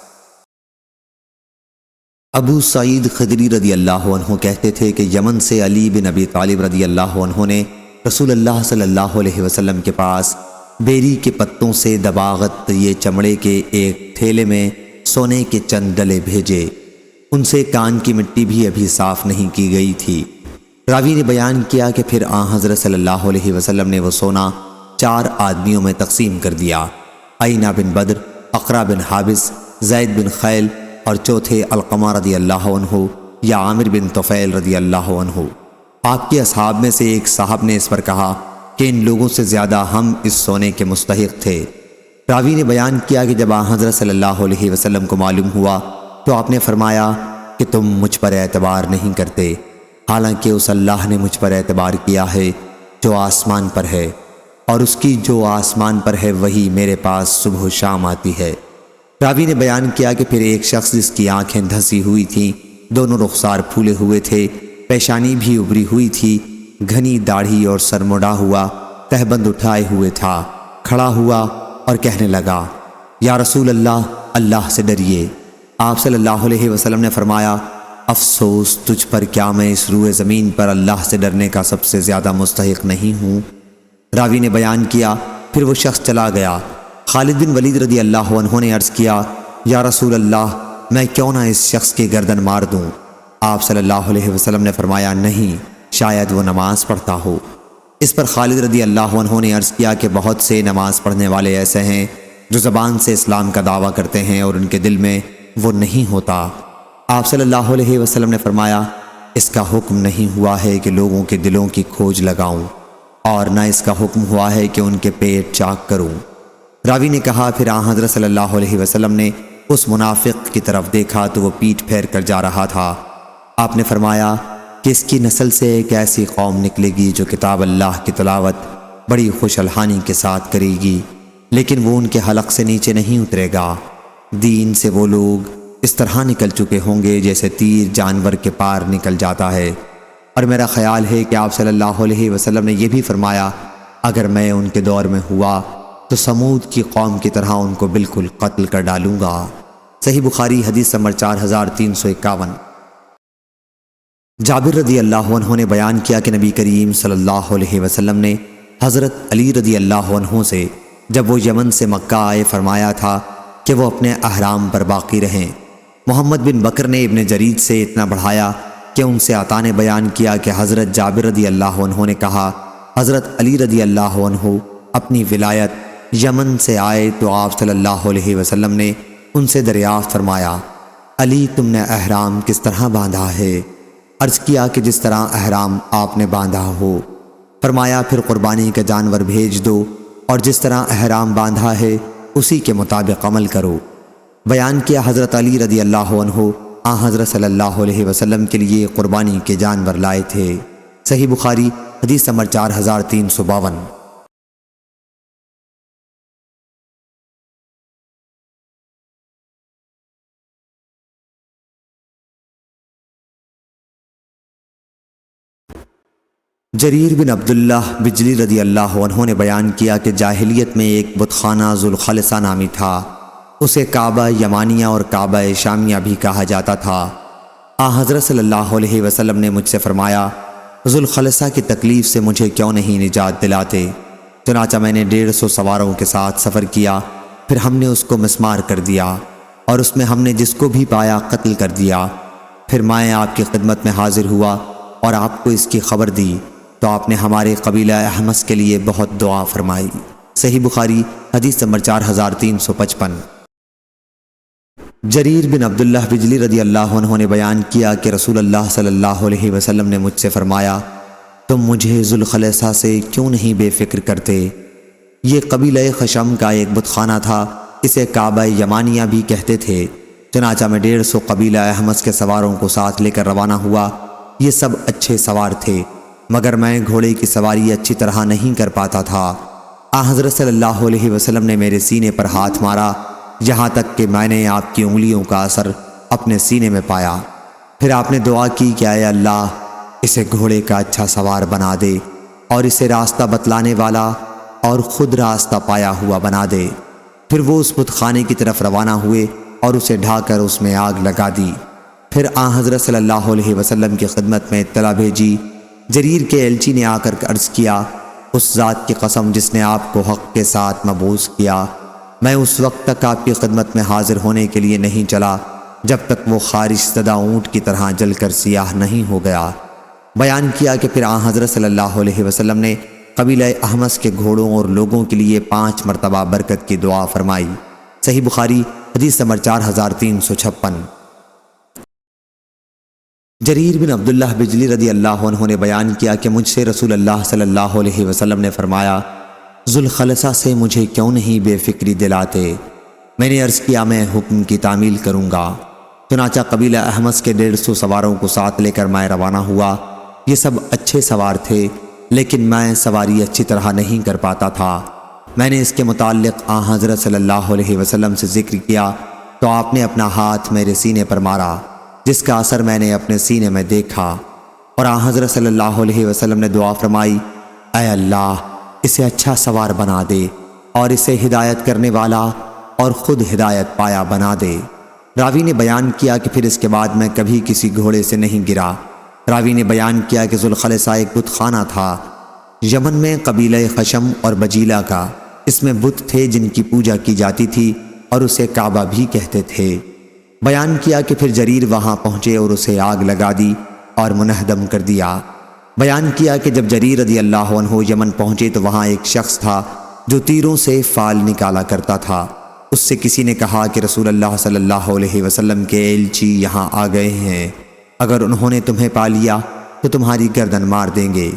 ابو سعید خدری رضی اللہ عنہ کہتے تھے کہ یمن سے علی بن ابی طالب رضی اللہ عنہ نے رسول اللہ صلی اللہ علیہ وسلم کے پاس بیری کے پتوں سے دباغت یہ چمڑے کے ایک تھیلے میں سونے کے چند ڈلے بھیجے، ان سے کان کی مٹی بھی ابھی صاف نہیں کی گئی تھی۔ راوی نے بیان کیا کہ پھر آن حضرت صلی اللہ علیہ وسلم نے وہ سونا 4 آدمیوں میں تقسیم کر دیا، عینہ بن بدر، اقرا بن حابس، زید بن خیل اور چوتھے علقمہ رضی اللہ عنہ یا عامر بن طفیل رضی اللہ عنہ۔ آپ کے اصحاب میں سے ایک صاحب نے اس پر کہا کہ ان لوگوں سے زیادہ ہم اس سونے کے مستحق تھے۔ راوی نے بیان کیا کہ جب آن حضرت صلی اللہ علیہ وسلم کو معلوم ہوا تو آپ نے فرمایا کہ تم مجھ پر اعتبار نہیں کرتے، حالانکہ اس اللہ نے مجھ پر اعتبار کیا ہے جو آسمان پر ہے، اور اس کی جو آسمان پر ہے وہی میرے پاس صبح و شام آتی ہے۔ راوی نے بیان کیا کہ پھر ایک شخص جس کی آنکھیں دھسی ہوئی تھیں، دونوں رخسار پھولے ہوئے تھے، پیشانی بھی ابری ہوئی تھی، گھنی داڑھی اور سر مڑا ہوا، تہبند اٹھائے ہوئے تھا، کھڑا ہوا اور کہنے لگا، یا رسول اللہ، اللہ سے ڈریے۔ آپ صلی اللہ علیہ وسلم نے فرمایا، افسوس تجھ پر، کیا میں اس روئے زمین پر اللہ سے ڈرنے کا سب سے زیادہ مستحق نہیں ہوں؟ راوی نے بیان کیا پھر وہ شخص چلا گیا۔ خالد بن ولید رضی اللہ عنہ نے عرض کیا، یا رسول اللہ، میں کیوں نہ اس شخص کی گردن مار دوں؟ آپ صلی اللہ علیہ وسلم نے فرمایا، نہیں، شاید وہ نماز پڑھتا ہو۔ اس پر خالد رضی اللہ عنہ نے عرض کیا کہ بہت سے نماز پڑھنے والے ایسے ہیں جو زبان سے اسلام کا دعویٰ کرتے ہیں اور ان کے دل میں وہ نہیں ہوتا۔ آپ صلی اللہ علیہ وسلم نے فرمایا، اس کا حکم نہیں ہوا ہے کہ لوگوں کے دلوں کی کھوج لگاؤں، اور نہ اس کا حکم ہوا ہے کہ ان کے پیٹ چاک کروں۔ راوی نے کہا پھر آن حضرت صلی اللہ علیہ وسلم نے اس منافق کی طرف دیکھا تو وہ پیٹھ پھیر کر جا رہا تھا۔ آپ نے فرمایا کہ اس کی نسل سے ایک ایسی قوم نکلے گی جو کتاب اللہ کی تلاوت بڑی خوش الحانی کے ساتھ کرے گی، لیکن وہ ان کے حلق سے نیچے نہیں اترے گا۔ دین سے وہ لوگ اس طرح نکل چکے ہوں گے جیسے تیر جانور کے پار نکل جاتا ہے۔ اور میرا خیال ہے کہ آپ صلی اللہ علیہ وسلم نے یہ بھی فرمایا، اگر میں ان کے دور میں ہوا تو سمود کی قوم کی طرح ان کو بالکل قتل کر ڈالوں گا۔ صحیح بخاری حدیث نمبر 4351۔ جابر رضی اللہ عنہ نے بیان کیا کہ نبی کریم صلی اللہ علیہ وسلم نے حضرت علی رضی اللہ عنہ سے جب وہ یمن سے مکہ آئے فرمایا تھا کہ وہ اپنے احرام پر باقی رہیں۔ محمد بن بکر نے ابن جرید سے اتنا بڑھایا کہ ان سے عطا نے بیان کیا کہ حضرت جابر رضی اللہ عنہ نے کہا، حضرت علی رضی اللہ عنہ اپنی ولایت یمن سے آئے تو آپ صلی اللہ علیہ وسلم نے ان سے دریافت فرمایا، علی تم نے احرام کس طرح باندھا ہے؟ عرض کیا کہ جس طرح احرام آپ نے باندھا ہو۔ فرمایا پھر قربانی کا جانور بھیج دو اور جس طرح احرام باندھا ہے اسی کے مطابق عمل کرو۔ بیان کیا حضرت علی رضی اللہ عنہ آن حضرت صلی اللہ علیہ وسلم کے لیے قربانی کے جانور لائے تھے۔ صحیح بخاری حدیث نمبر 4352۔ جریر بن عبداللہ بجلی رضی اللہ عنہ نے بیان کیا کہ جاہلیت میں ایک بت خانہ ذوالخلصہ نامی تھا، اسے کعبہ یمانیہ اور کعبہ شامیہ بھی کہا جاتا تھا۔ آن حضرت صلی اللہ علیہ وسلم نے مجھ سے فرمایا، ذوالخلصہ کی تکلیف سے مجھے کیوں نہیں نجات دلاتے؟ چنانچہ میں نے 150 سواروں کے ساتھ سفر کیا، پھر ہم نے اس کو مسمار کر دیا اور اس میں ہم نے جس کو بھی پایا قتل کر دیا۔ پھر میں آپ کی خدمت میں حاضر ہوا اور آپ کو اس کی خبر دی تو آپ نے ہمارے قبیلہ احمس کے لیے بہت دعا فرمائی۔ صحیح بخاری حدیث نمبر 4355۔ جریر بن عبداللہ بجلی رضی اللہ عنہ نے بیان کیا کہ رسول اللہ صلی اللہ علیہ وسلم نے مجھ سے فرمایا، تم مجھے ذوالخلصہ سے کیوں نہیں بے فکر کرتے؟ یہ قبیلہ خشم کا ایک بت خانہ تھا، اسے کعبہ یمانیہ بھی کہتے تھے۔ چنانچہ میں 150 قبیلہ احمس کے سواروں کو ساتھ لے کر روانہ ہوا۔ یہ سب اچھے سوار تھے مگر میں گھوڑے کی سواری اچھی طرح نہیں کر پاتا تھا۔ آن حضرت صلی اللہ علیہ وسلم نے میرے سینے پر ہاتھ مارا یہاں تک کہ میں نے آپ کی انگلیوں کا اثر اپنے سینے میں پایا۔ پھر آپ نے دعا کی کہ اے اللہ اسے گھوڑے کا اچھا سوار بنا دے اور اسے راستہ بتلانے والا اور خود راستہ پایا ہوا بنا دے۔ پھر وہ اس بت خانے کی طرف روانہ ہوئے اور اسے ڈھا کر اس میں آگ لگا دی۔ پھر آن حضرت صلی اللہ علیہ وسلم کی خدمت میں اطلاع بھیجی۔ جریر کے ایلچی نے آ کر عرض کیا اس ذات کی قسم جس نے آپ کو حق کے ساتھ مبعوث کیا، میں اس وقت تک آپ کی خدمت میں حاضر ہونے کے لیے نہیں چلا جب تک وہ خارش زدہ اونٹ کی طرح جل کر سیاہ نہیں ہو گیا۔ بیان کیا کہ پھر آن حضرت صلی اللہ علیہ وسلم نے قبیلہ احمس کے گھوڑوں اور لوگوں کے لیے 5 مرتبہ برکت کی دعا فرمائی۔ صحیح بخاری حدیث نمبر 4356۔ جریر بن عبداللہ بجلی رضی اللہ عنہ نے بیان کیا کہ مجھ سے رسول اللہ صلی اللہ علیہ وسلم نے فرمایا، ذوالخلصہ سے مجھے کیوں نہیں بے فکری دلاتے؟ میں نے عرض کیا، میں حکم کی تعمیل کروں گا۔ چنانچہ قبیلہ احمس کے 150 سواروں کو ساتھ لے کر میں روانہ ہوا۔ یہ سب اچھے سوار تھے، لیکن میں سواری اچھی طرح نہیں کر پاتا تھا۔ میں نے اس کے متعلق آن حضرت صلی اللہ علیہ وسلم سے ذکر کیا تو آپ نے اپنا ہاتھ میرے سینے پر مارا، جس کا اثر میں نے اپنے سینے میں دیکھا، اور آن حضرت صلی اللہ علیہ وسلم نے دعا فرمائی، اے اللہ اسے اچھا سوار بنا دے اور اسے ہدایت کرنے والا اور خود ہدایت پایا بنا دے۔ راوی نے بیان کیا کہ پھر اس کے بعد میں کبھی کسی گھوڑے سے نہیں گرا۔ راوی نے بیان کیا کہ ذوالخلصہ ایک بت خانہ تھا یمن میں قبیلہ خشم اور بجیلہ کا۔ اس میں بت تھے جن کی پوجا کی جاتی تھی اور اسے کعبہ بھی کہتے تھے۔ بیان کیا کہ پھر جریر وہاں پہنچے اور اسے آگ لگا دی اور منہدم کر دیا۔ بیان کیا کہ جب جریر رضی اللہ عنہ یمن پہنچے تو وہاں ایک شخص تھا جو تیروں سے فال نکالا کرتا تھا۔ اس سے کسی نے کہا کہ رسول اللہ صلی اللہ علیہ وسلم کے ایلچی یہاں آ گئے ہیں، اگر انہوں نے تمہیں پا لیا تو تمہاری گردن مار دیں گے۔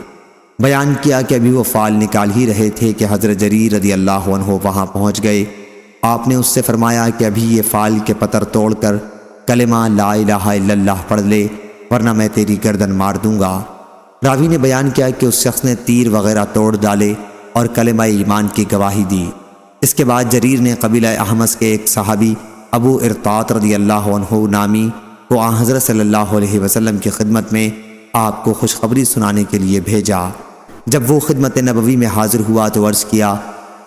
بیان کیا کہ ابھی وہ فال نکال ہی رہے تھے کہ حضرت جریر رضی اللہ عنہ وہاں پہنچ گئے۔ آپ نے اس سے فرمایا کہ ابھی یہ فال کے پتر توڑ کر کلمہ لا الہ الا اللہ پڑھ لے، ورنہ میں تیری گردن مار دوں گا۔ راوی نے بیان کیا کہ اس شخص نے تیر وغیرہ توڑ ڈالے اور کلمہ ایمان کی گواہی دی۔ اس کے بعد جریر نے قبیلہ احمس کے ایک صحابی ابو ارطاط رضی اللہ عنہ نامی کو آن حضرت صلی اللہ علیہ وسلم کی خدمت میں آپ کو خوشخبری سنانے کے لیے بھیجا۔ جب وہ خدمت نبوی میں حاضر ہوا تو عرض کیا،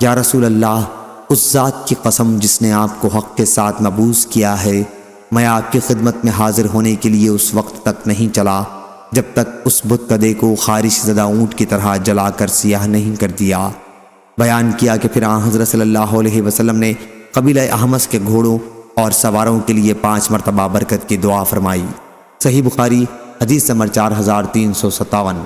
یا رسول اللہ، اس ذات کی قسم جس نے آپ کو حق کے ساتھ مبعوث کیا ہے، میں آپ کی خدمت میں حاضر ہونے کے لیے اس وقت تک نہیں چلا جب تک اس بت کدے کو خارش زدہ اونٹ کی طرح جلا کر سیاہ نہیں کر دیا۔ بیان کیا کہ پھر آن حضرت صلی اللہ علیہ وسلم نے قبیلہ احمس کے گھوڑوں اور سواروں کے لیے 5 مرتبہ برکت کی دعا فرمائی۔ صحیح بخاری حدیث نمبر 4357۔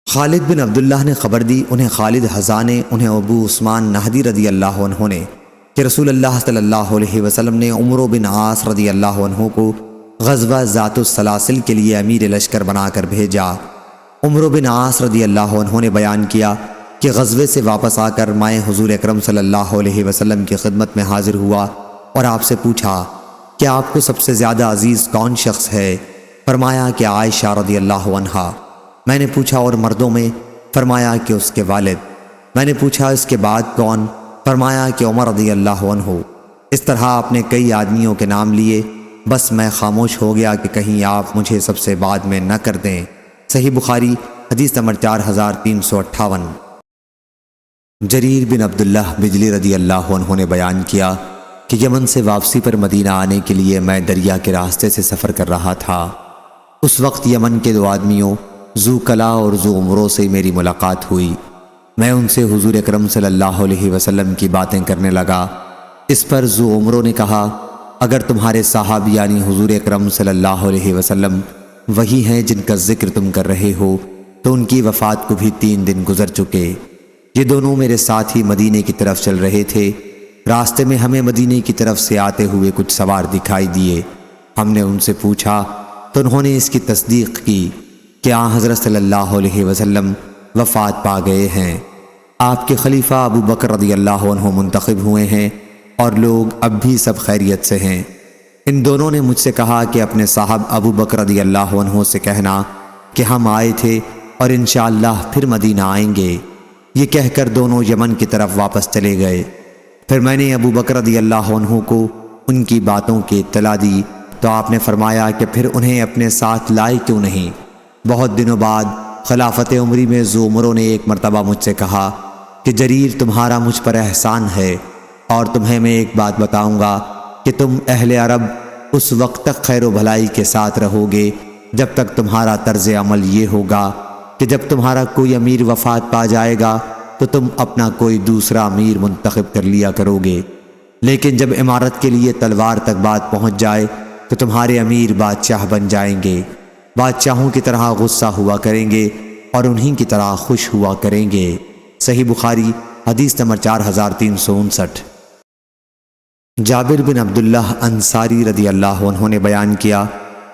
خالد بن عبداللہ نے خبر دی، انہیں خالد حذا نے، انہیں ابو عثمان نہدی رضی اللہ عنہ نے، کہ رسول اللہ صلی اللہ علیہ وسلم نے عمرو بن عاص رضی اللہ عنہ کو غزوہ ذات السلاسل کے لیے امیر لشکر بنا کر بھیجا۔ عمرو بن عاص رضی اللہ عنہ نے بیان کیا کہ غزوے سے واپس آ کر میں حضور اکرم صلی اللہ علیہ وسلم کی خدمت میں حاضر ہوا اور آپ سے پوچھا کہ آپ کو سب سے زیادہ عزیز کون شخص ہے؟ فرمایا کہ عائشہ رضی اللہ عنہا۔ میں نے پوچھا اور مردوں میں؟ فرمایا کہ اس کے والد۔ میں نے پوچھا اس کے بعد کون؟ فرمایا کہ عمر رضی اللہ عنہ۔ اس طرح آپ نے کئی آدمیوں کے نام لیے، بس میں خاموش ہو گیا کہ کہیں آپ مجھے سب سے بعد میں نہ کر دیں۔ صحیح بخاری حدیث نمبر 4358۔ جریر بن عبداللہ بجلی رضی اللہ عنہ نے بیان کیا کہ یمن سے واپسی پر مدینہ آنے کے لیے میں دریا کے راستے سے سفر کر رہا تھا۔ اس وقت یمن کے 2 آدمیوں ذو کلا اور ذو عمرو سے میری ملاقات ہوئی۔ میں ان سے حضور اکرم صلی اللہ علیہ وسلم کی باتیں کرنے لگا۔ اس پر ذو عمرو نے کہا، اگر تمہارے صاحب یعنی حضور اکرم صلی اللہ علیہ وسلم وہی ہیں جن کا ذکر تم کر رہے ہو تو ان کی وفات کو بھی 3 دن گزر چکے۔ یہ دونوں میرے ساتھ ہی مدینے کی طرف چل رہے تھے۔ راستے میں ہمیں مدینے کی طرف سے آتے ہوئے کچھ سوار دکھائی دیے۔ ہم نے ان سے پوچھا تو انہوں نے اس کی تصدیق کی کہ آن حضرت صلی اللہ علیہ وسلم وفات پا گئے ہیں۔ آپ کے خلیفہ ابو بکر رضی اللہ عنہ منتخب ہوئے ہیں اور لوگ اب بھی سب خیریت سے ہیں۔ ان دونوں نے مجھ سے کہا کہ اپنے صاحب ابو بکر رضی اللہ عنہ سے کہنا کہ ہم آئے تھے اور انشاءاللہ پھر مدینہ آئیں گے۔ یہ کہہ کر دونوں یمن کی طرف واپس چلے گئے۔ پھر میں نے ابو بکر رضی اللہ عنہ کو ان کی باتوں کی اطلاع دی تو آپ نے فرمایا کہ پھر انہیں اپنے ساتھ لائے کیوں نہیں؟ بہت دنوں بعد خلافت عمری میں ذو عمرو نے ایک مرتبہ مجھ سے کہا کہ جریر تمہارا مجھ پر احسان ہے، اور تمہیں میں ایک بات بتاؤں گا کہ تم اہل عرب اس وقت تک خیر و بھلائی کے ساتھ رہو گے جب تک تمہارا طرز عمل یہ ہوگا کہ جب تمہارا کوئی امیر وفات پا جائے گا تو تم اپنا کوئی دوسرا امیر منتخب کر لیا کرو گے، لیکن جب امارت کے لیے تلوار تک بات پہنچ جائے تو تمہارے امیر بادشاہ بن جائیں گے، بادشاہوں کی طرح غصہ ہوا کریں گے اور انہی کی طرح خوش ہوا کریں گے۔ صحیح بخاری حدیث نمبر 4359۔ جابر بن عبداللہ انصاری رضی اللہ عنہ نے بیان کیا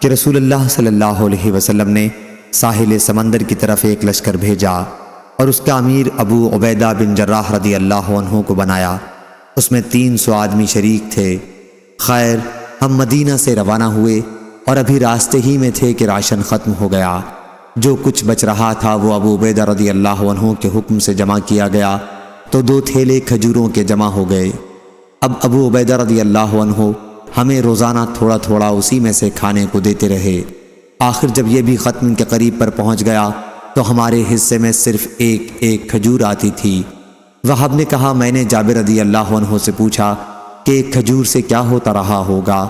کہ رسول اللہ صلی اللہ علیہ وسلم نے ساحل سمندر کی طرف ایک لشکر بھیجا اور اس کا امیر ابو عبیدہ بن جراح رضی اللہ عنہ کو بنایا۔ اس میں 300 آدمی شریک تھے۔ خیر، ہم مدینہ سے روانہ ہوئے اور ابھی راستے ہی میں تھے کہ راشن ختم ہو گیا۔ جو کچھ بچ رہا تھا وہ ابو عبیدہ رضی اللہ عنہ کے حکم سے جمع کیا گیا تو 2 تھیلے کھجوروں کے جمع ہو گئے۔ اب ابو عبیدہ رضی اللہ عنہ ہمیں روزانہ تھوڑا تھوڑا اسی میں سے کھانے کو دیتے رہے۔ آخر جب یہ بھی ختم کے قریب پر پہنچ گیا تو ہمارے حصے میں صرف ایک کھجور آتی تھی۔ وہب نے کہا، میں نے جابر رضی اللہ عنہ سے پوچھا کہ ایک کھجور سے کیا ہوتا رہا ہوگا؟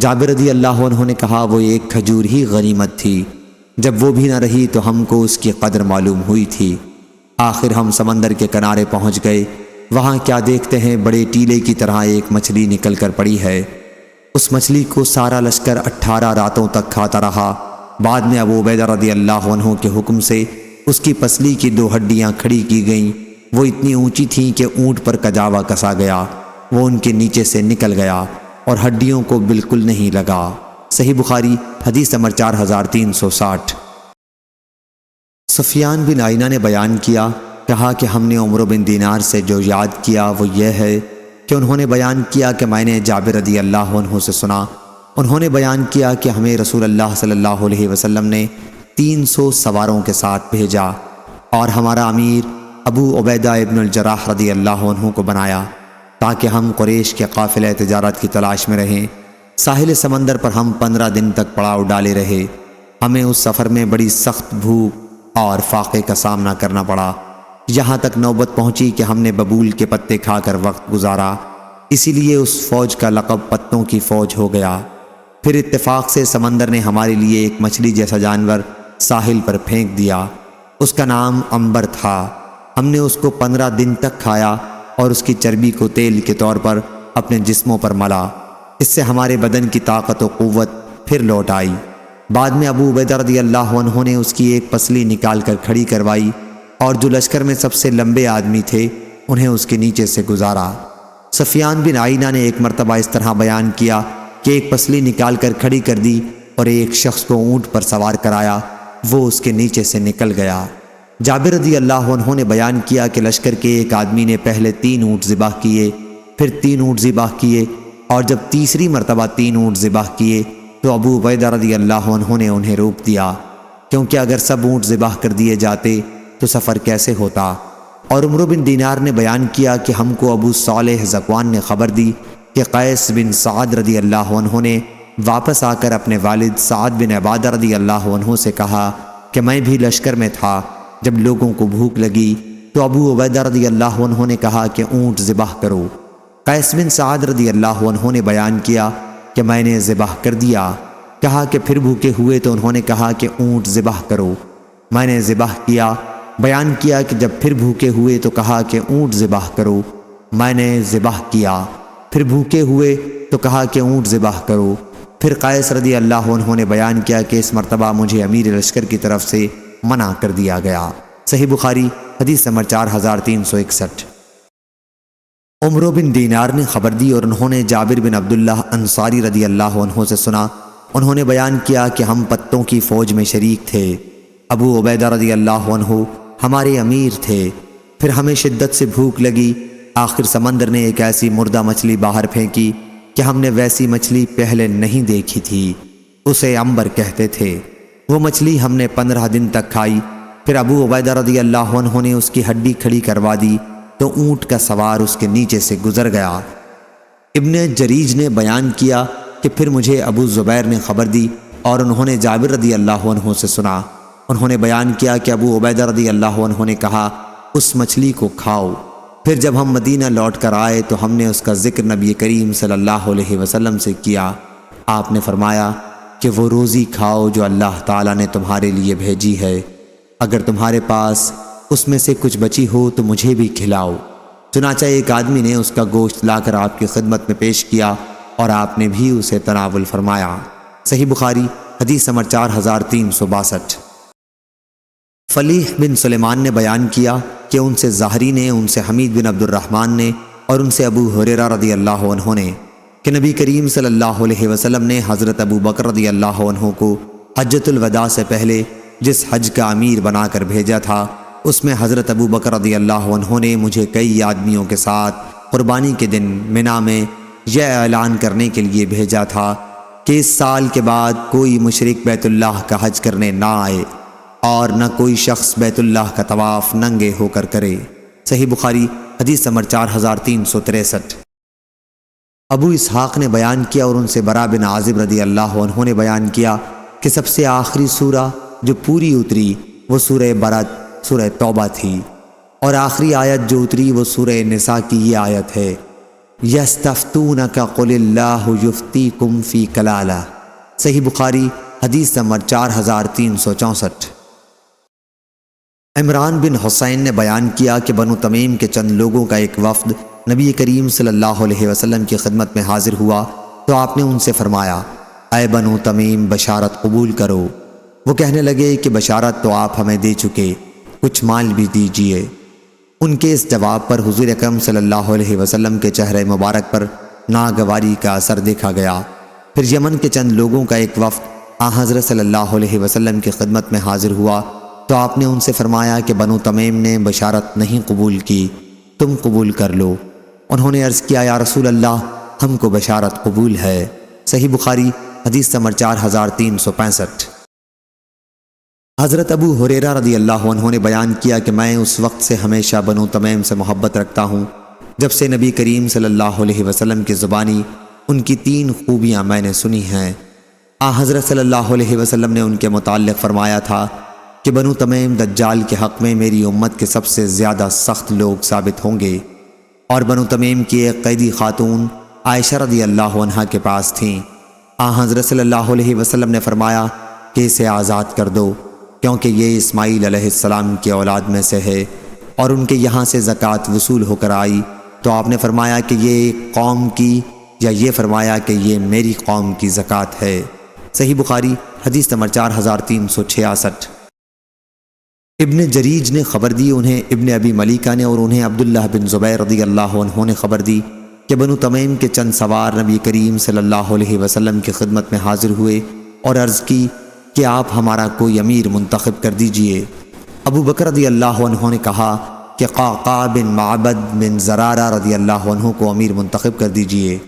جابر رضی اللہ عنہ نے کہا، وہ ایک کھجور ہی غنیمت تھی، جب وہ بھی نہ رہی تو ہم کو اس کی قدر معلوم ہوئی تھی۔ آخر ہم سمندر کے کنارے پہنچ گئے۔ وہاں کیا دیکھتے ہیں، بڑے ٹیلے کی طرح ایک مچھلی نکل کر پڑی ہے۔ اس مچھلی کو سارا لشکر 18 راتوں تک کھاتا رہا۔ بعد میں ابو عبیدہ رضی اللہ عنہ کے حکم سے اس کی پسلی کی 2 ہڈیاں کھڑی کی گئیں۔ وہ اتنی اونچی تھیں کہ اونٹ پر کجاوا کسا گیا، وہ ان کے نیچے سے نکل گیا اور ہڈیوں کو بالکل نہیں لگا۔ صحیح بخاری حدیث نمبر 4360۔ سفیان بن عینہ نے بیان کیا، کہا کہ ہم نے عمرو بن دینار سے جو یاد کیا وہ یہ ہے کہ انہوں نے بیان کیا کہ میں نے جابر رضی اللہ عنہ سے سنا، انہوں نے بیان کیا کہ ہمیں رسول اللہ صلی اللہ علیہ وسلم نے 300 سواروں کے ساتھ بھیجا اور ہمارا امیر ابو عبیدہ ابن الجراح رضی اللہ عنہ کو بنایا تاکہ ہم قریش کے قافلہ تجارت کی تلاش میں رہیں۔ ساحل سمندر پر ہم 15 دن تک پڑاؤ ڈالے رہے۔ ہمیں اس سفر میں بڑی سخت بھوک اور فاقے کا سامنا کرنا پڑا، یہاں تک نوبت پہنچی کہ ہم نے ببول کے پتے کھا کر وقت گزارا، اسی لیے اس فوج کا لقب پتوں کی فوج ہو گیا۔ پھر اتفاق سے سمندر نے ہمارے لیے ایک مچھلی جیسا جانور ساحل پر پھینک دیا، اس کا نام عنبر تھا۔ ہم نے اس کو 15 دن تک کھایا اور اس کی چربی کو تیل کے طور پر اپنے جسموں پر ملا، اس سے ہمارے بدن کی طاقت و قوت پھر لوٹ آئی۔ بعد میں ابو عبیدہ رضی اللہ عنہ نے اس کی ایک پسلی نکال کر کھڑی کروائی اور جو لشکر میں سب سے لمبے آدمی تھے انہیں اس کے نیچے سے گزارا۔ سفیان بن عینہ نے ایک مرتبہ اس طرح بیان کیا کہ ایک پسلی نکال کر کھڑی کر دی اور ایک شخص کو اونٹ پر سوار کرایا، وہ اس کے نیچے سے نکل گیا۔ جابر رضی اللہ عنہ نے بیان کیا کہ لشکر کے ایک آدمی نے پہلے 3 اونٹ ذبح کیے، پھر 3 اونٹ ذبح کیے اور جب تیسری مرتبہ 3 اونٹ ذبح کیے تو ابو عبیدہ رضی اللہ عنہ نے انہیں روک دیا، کیونکہ اگر سب اونٹ ذبح کر دیے جاتے تو سفر کیسے ہوتا۔ اور عمرو بن دینار نے بیان کیا کہ ہم کو ابو صالح ذکوان نے خبر دی کہ قیس بن سعد رضی اللہ عنہ نے واپس آ کر اپنے والد سعد بن عبادہ رضی اللہ عنہ سے کہا کہ میں بھی لشکر میں تھا، جب لوگوں کو بھوک لگی تو ابو عبیدہ رضی اللہ عنہ نے کہا کہ اونٹ ذبح کرو۔ قیس بن سعد رضی اللہ عنہ نے بیان کیا کہ میں نے ذبح کر دیا۔ کہا کہ پھر بھوکے ہوئے تو انہوں نے کہا کہ اونٹ ذبح کرو، میں نے ذبح کیا۔ بیان کیا کہ جب پھر بھوکے ہوئے تو کہا کہ اونٹ ذبح کرو، میں نے ذبح کیا۔ پھر بھوکے ہوئے تو کہا کہ اونٹ ذبح کرو۔ پھر قیس رضی اللہ عنہ نے بیان کیا کہ اس مرتبہ مجھے امیر لشکر کی طرف سے منع کر دیا گیا۔ صحیح بخاری حدیث نمبر 4361۔ عمرو بن دینار نے خبر دی اور انہوں نے جابر بن عبداللہ انصاری رضی اللہ عنہ سے سنا، انہوں نے بیان کیا کہ ہم پتوں کی فوج میں شریک تھے، ابو عبیدہ رضی اللہ عنہ ہمارے امیر تھے۔ پھر ہمیں شدت سے بھوک لگی، آخر سمندر نے ایک ایسی مردہ مچھلی باہر پھینکی کہ ہم نے ویسی مچھلی پہلے نہیں دیکھی تھی، اسے عنبر کہتے تھے۔ وہ مچھلی ہم نے 15 دن تک کھائی، پھر ابو عبیدہ رضی اللہ عنہ نے اس کی ہڈی کھڑی کروا دی تو اونٹ کا سوار اس کے نیچے سے گزر گیا۔ ابن جریج نے بیان کیا کہ پھر مجھے ابو زبیر نے خبر دی اور انہوں نے جابر رضی اللہ عنہ سے سنا، انہوں نے بیان کیا کہ ابو عبیدہ رضی اللہ عنہ نے کہا اس مچھلی کو کھاؤ۔ پھر جب ہم مدینہ لوٹ کر آئے تو ہم نے اس کا ذکر نبی کریم صلی اللہ علیہ وسلم سے کیا۔ آپ نے فرمایا کہ وہ روزی کھاؤ جو اللہ تعالیٰ نے تمہارے لیے بھیجی ہے، اگر تمہارے پاس اس میں سے کچھ بچی ہو تو مجھے بھی کھلاؤ۔ چنانچہ ایک آدمی نے اس کا گوشت لا کر آپ کی خدمت میں پیش کیا اور آپ نے بھی اسے تناول فرمایا۔ صحیح بخاری حدیث نمبر 4362۔ فلیح بن سلیمان نے بیان کیا کہ ان سے زہری نے، ان سے حمید بن عبد الرحمن نے اور ان سے ابو ہریرہ رضی اللہ عنہ نے کہ نبی کریم صلی اللہ علیہ وسلم نے حضرت ابو بکر رضی اللہ عنہ کو حجۃ الوداع سے پہلے جس حج کا امیر بنا کر بھیجا تھا، اس میں حضرت ابو بکر رضی اللہ عنہ نے مجھے کئی آدمیوں کے ساتھ قربانی کے دن منا میں یہ اعلان کرنے کے لیے بھیجا تھا کہ اس سال کے بعد کوئی مشرک بیت اللہ کا حج کرنے نہ آئے اور نہ کوئی شخص بیت اللہ کا طواف ننگے ہو کر کرے۔ صحیح بخاری حدیث نمبر 4363۔ ابو اسحاق نے بیان کیا اور ان سے برا بن عازب رضی اللہ عنہ نے بیان کیا کہ سب سے آخری سورہ جو پوری اتری وہ سورہ برات سورہ توبہ تھی، اور آخری آیت جو اتری وہ سورہ نساء کی یہ آیت ہے، یستفتونک قل اللہ یفتیکم فی کلالہ۔ صحیح بخاری حدیث نمبر 4364۔ عمران بن حسین نے بیان کیا کہ بنو تمیم کے چند لوگوں کا ایک وفد نبی کریم صلی اللہ علیہ وسلم کی خدمت میں حاضر ہوا تو آپ نے ان سے فرمایا، اے بنو تمیم بشارت قبول کرو۔ وہ کہنے لگے کہ بشارت تو آپ ہمیں دے چکے، کچھ مال بھی دیجئے۔ ان کے اس جواب پر حضور اکرم صلی اللہ علیہ وسلم کے چہرے مبارک پر ناگواری کا اثر دیکھا گیا۔ پھر یمن کے چند لوگوں کا ایک وفد حضرت صلی اللہ علیہ وسلم کی خدمت میں حاضر ہوا تو آپ نے ان سے فرمایا کہ بنو تمیم نے بشارت نہیں قبول کی، تم قبول کر لو۔ انہوں نے عرض کیا، یا رسول اللہ ہم کو بشارت قبول ہے۔ صحیح بخاری حدیث نمبر 4365۔ حضرت ابو ہریرہ رضی اللہ عنہ نے بیان کیا کہ میں اس وقت سے ہمیشہ بنو تمیم سے محبت رکھتا ہوں جب سے نبی کریم صلی اللہ علیہ وسلم کی زبانی ان کی 3 خوبیاں میں نے سنی ہیں۔ حضرت صلی اللہ علیہ وسلم نے ان کے متعلق فرمایا تھا کہ بنو تمیم دجال کے حق میں میری امت کے سب سے زیادہ سخت لوگ ثابت ہوں گے، اور بنو تمیم کی ایک قیدی خاتون عائشہ رضی اللہ عنہا کے پاس تھیں۔ حضرت صلی اللہ علیہ وسلم نے فرمایا کہ اسے آزاد کر دو، کیونکہ یہ اسماعیل علیہ السلام کی اولاد میں سے ہے اور ان کے یہاں سے زکوٰۃ وصول ہو کر آئی۔ تو آپ نے فرمایا کہ یہ قوم کی، یا یہ فرمایا کہ یہ میری قوم کی زکوٰۃ ہے۔ صحیح بخاری حدیث نمبر 4366۔ ابن جریج نے خبر دی، انہیں ابن ابی ملیکہ نے اور انہیں عبداللہ بن زبیر رضی اللہ عنہ نے خبر دی کہ بنو تمیم کے چند سوار نبی کریم صلی اللہ علیہ وسلم کی خدمت میں حاضر ہوئے اور عرض کی کہ آپ ہمارا کوئی امیر منتخب کر دیجئے۔ ابو بکر رضی اللہ عنہ نے کہا کہ قعقاع بن معبد بن زرارہ رضی اللہ عنہ کو امیر منتخب کر دیجئے۔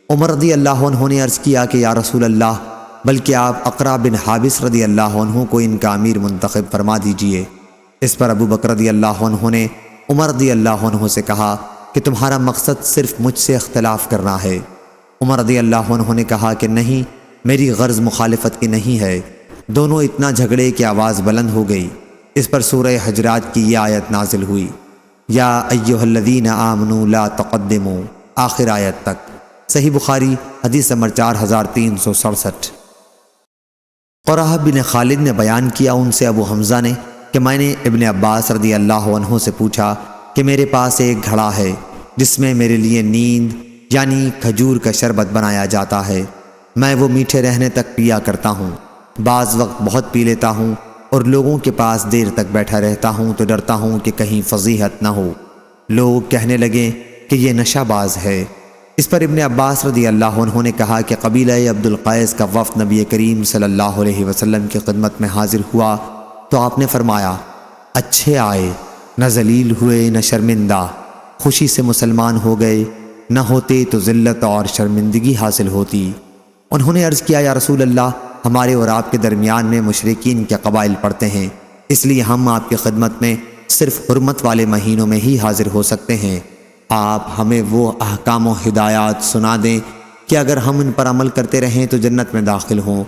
عمر رضی اللہ عنہ نے عرض کیا کہ یا رسول اللہ بلکہ آپ اقرع بن حابس رضی اللہ عنہ کو ان کا امیر منتخب فرما دیجئے۔ اس پر ابو بکر رضی اللہ عنہ نے عمر رضی اللہ عنہ سے کہا کہ تمہارا مقصد صرف مجھ سے اختلاف کرنا ہے۔ عمر رضی اللہ عنہ نے کہا کہ نہیں، میری غرض مخالفت کی نہیں ہے۔ دونوں اتنا جھگڑے کہ آواز بلند ہو گئی۔ اس پر سورہ حجرات کی یہ آیت نازل ہوئی، یا ایھا الذین آمنوا لا تقدموا، آخر آیت تک۔ صحیح بخاری حدیث نمبر 4367۔ قرہ بن خالد نے بیان کیا، ان سے ابو حمزہ نے کہ میں نے ابن عباس رضی اللہ عنہ سے پوچھا کہ میرے پاس ایک گھڑا ہے جس میں میرے لیے نیند یعنی کھجور کا شربت بنایا جاتا ہے، میں وہ میٹھے رہنے تک پیا کرتا ہوں، بعض وقت بہت پی لیتا ہوں اور لوگوں کے پاس دیر تک بیٹھا رہتا ہوں تو ڈرتا ہوں کہ کہیں فضیحت نہ ہو، لوگ کہنے لگیں کہ یہ نشہ باز ہے۔ اس پر ابن عباس رضی اللہ عنہ نے کہا کہ قبیلہ عبد القیس کا وفد نبی کریم صلی اللہ علیہ وسلم کی خدمت میں حاضر ہوا تو آپ نے فرمایا، اچھے آئے، نہ ذلیل ہوئے نہ شرمندہ، خوشی سے مسلمان ہو گئے، نہ ہوتے تو ذلت اور شرمندگی حاصل ہوتی۔ انہوں نے عرض کیا، یا رسول اللہ ہمارے اور آپ کے درمیان میں مشرکین کے قبائل پڑتے ہیں، اس لیے ہم آپ کی خدمت میں صرف حرمت والے مہینوں میں ہی حاضر ہو سکتے ہیں۔ آپ ہمیں وہ احکام و ہدایات سنا دیں کہ اگر ہم ان پر عمل کرتے رہیں تو جنت میں داخل ہوں،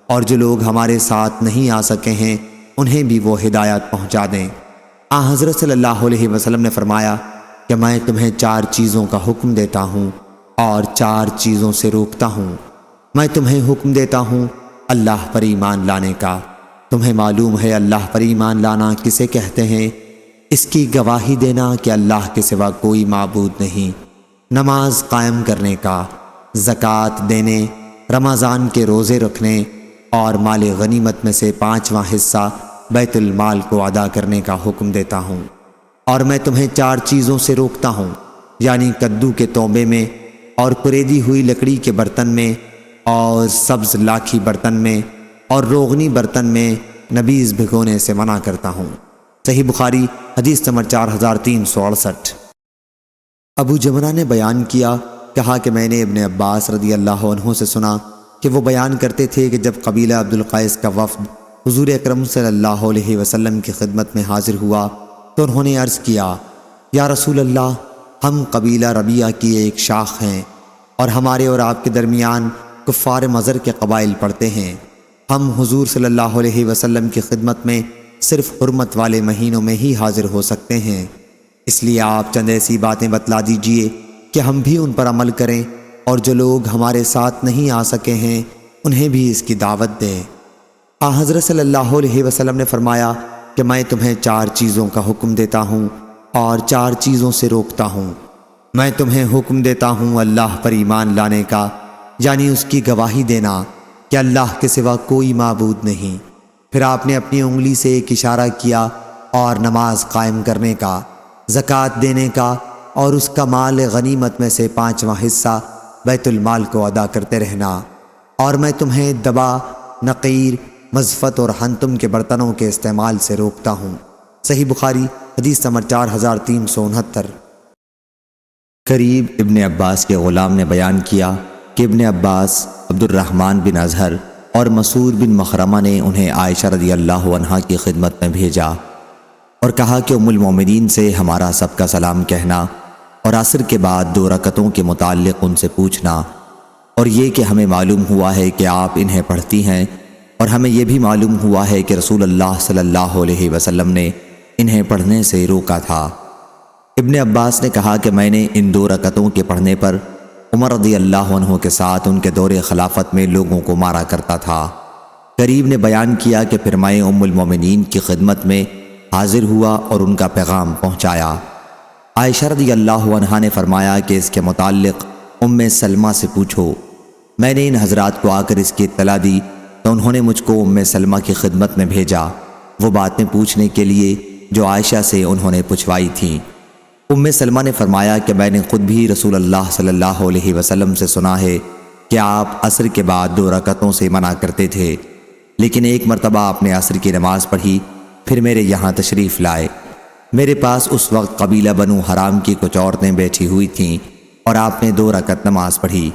اور جو لوگ ہمارے ساتھ نہیں آ سکے ہیں انہیں بھی وہ ہدایات پہنچا دیں۔ حضرت صلی اللہ علیہ وسلم نے فرمایا کہ میں تمہیں 4 چیزوں کا حکم دیتا ہوں اور 4 چیزوں سے روکتا ہوں۔ میں تمہیں حکم دیتا ہوں اللہ پر ایمان لانے کا، تمہیں معلوم ہے اللہ پر ایمان لانا کسے کہتے ہیں؟ اس کی گواہی دینا کہ اللہ کے سوا کوئی معبود نہیں، نماز قائم کرنے کا، زکوٰۃ دینے، رمضان کے روزے رکھنے اور مال غنیمت میں سے 5واں حصہ بیت المال کو ادا کرنے کا حکم دیتا ہوں۔ اور میں تمہیں 4 چیزوں سے روکتا ہوں، یعنی کدو کے توبے میں اور کریدی ہوئی لکڑی کے برتن میں اور سبز لاکھی برتن میں اور روغنی برتن میں نبیذ بھگونے سے منع کرتا ہوں۔ صحیح بخاری حدیث نمبر 4368۔ ابو جمرہ نے بیان کیا، کہا کہ میں نے ابن عباس رضی اللہ عنہ سے سنا کہ وہ بیان کرتے تھے کہ جب قبیلہ عبد القیس کا وفد حضور اکرم صلی اللہ علیہ وسلم کی خدمت میں حاضر ہوا تو انہوں نے عرض کیا، یا رسول اللہ، ہم قبیلہ ربیعہ کی ایک شاخ ہیں اور ہمارے اور آپ کے درمیان کفار مضر کے قبائل پڑتے ہیں۔ ہم حضور صلی اللہ علیہ وسلم کی خدمت میں صرف حرمت والے مہینوں میں ہی حاضر ہو سکتے ہیں، اس لیے آپ چند ایسی باتیں بتلا دیجئے کہ ہم بھی ان پر عمل کریں، اور جو لوگ ہمارے ساتھ نہیں آ سکے ہیں انہیں بھی اس کی دعوت دیں۔ حضرت صلی اللہ علیہ وسلم نے فرمایا کہ میں تمہیں 4 چیزوں کا حکم دیتا ہوں اور 4 چیزوں سے روکتا ہوں۔ میں تمہیں حکم دیتا ہوں اللہ پر ایمان لانے کا، یعنی اس کی گواہی دینا کہ اللہ کے سوا کوئی معبود نہیں۔ پھر آپ نے اپنی انگلی سے ایک اشارہ کیا، اور نماز قائم کرنے کا، زکوٰۃ دینے کا اور اس کا مال غنیمت میں سے 5واں حصہ بیت المال کو ادا کرتے رہنا۔ اور میں تمہیں دبا، نقیر، مزفت اور حنتم کے برتنوں کے استعمال سے روکتا ہوں۔ صحیح بخاری حدیث نمبر 4369۔ قریب ابن عباس کے غلام نے بیان کیا کہ ابن عباس، عبد الرحمن بن اظہر اور مسعود بن مخرمہ نے انہیں عائشہ رضی اللہ عنہا کی خدمت میں بھیجا اور کہا کہ ام المومنین سے ہمارا سب کا سلام کہنا اور عصر کے بعد 2 رکعتوں کے متعلق ان سے پوچھنا، اور یہ کہ ہمیں معلوم ہوا ہے کہ آپ انہیں پڑھتی ہیں، اور ہمیں یہ بھی معلوم ہوا ہے کہ رسول اللہ صلی اللہ علیہ وسلم نے انہیں پڑھنے سے روکا تھا۔ ابن عباس نے کہا کہ میں نے ان 2 رکعتوں کے پڑھنے پر عمر رضی اللہ عنہ کے ساتھ ان کے دور خلافت میں لوگوں کو مارا کرتا تھا۔ قریب نے بیان کیا کہ پھر میں ام المومنین کی خدمت میں حاضر ہوا اور ان کا پیغام پہنچایا۔ عائشہ رضی اللہ عنہا نے فرمایا کہ اس کے متعلق ام سلمہ سے پوچھو۔ میں نے ان حضرات کو آ کر اس کی اطلاع دی تو انہوں نے مجھ کو ام سلمہ کی خدمت میں بھیجا، وہ باتیں پوچھنے کے لیے جو عائشہ سے انہوں نے پوچھوائی تھیں۔ ام سلمہ نے فرمایا کہ میں نے خود بھی رسول اللہ صلی اللہ علیہ وسلم سے سنا ہے کہ آپ عصر کے بعد 2 رکعتوں سے منع کرتے تھے، لیکن ایک مرتبہ آپ نے عصر کی نماز پڑھی، پھر میرے یہاں تشریف لائے۔ میرے پاس اس وقت قبیلہ بنو حرام کی کچھ عورتیں بیٹھی ہوئی تھیں اور آپ نے 2 رکعت نماز پڑھی۔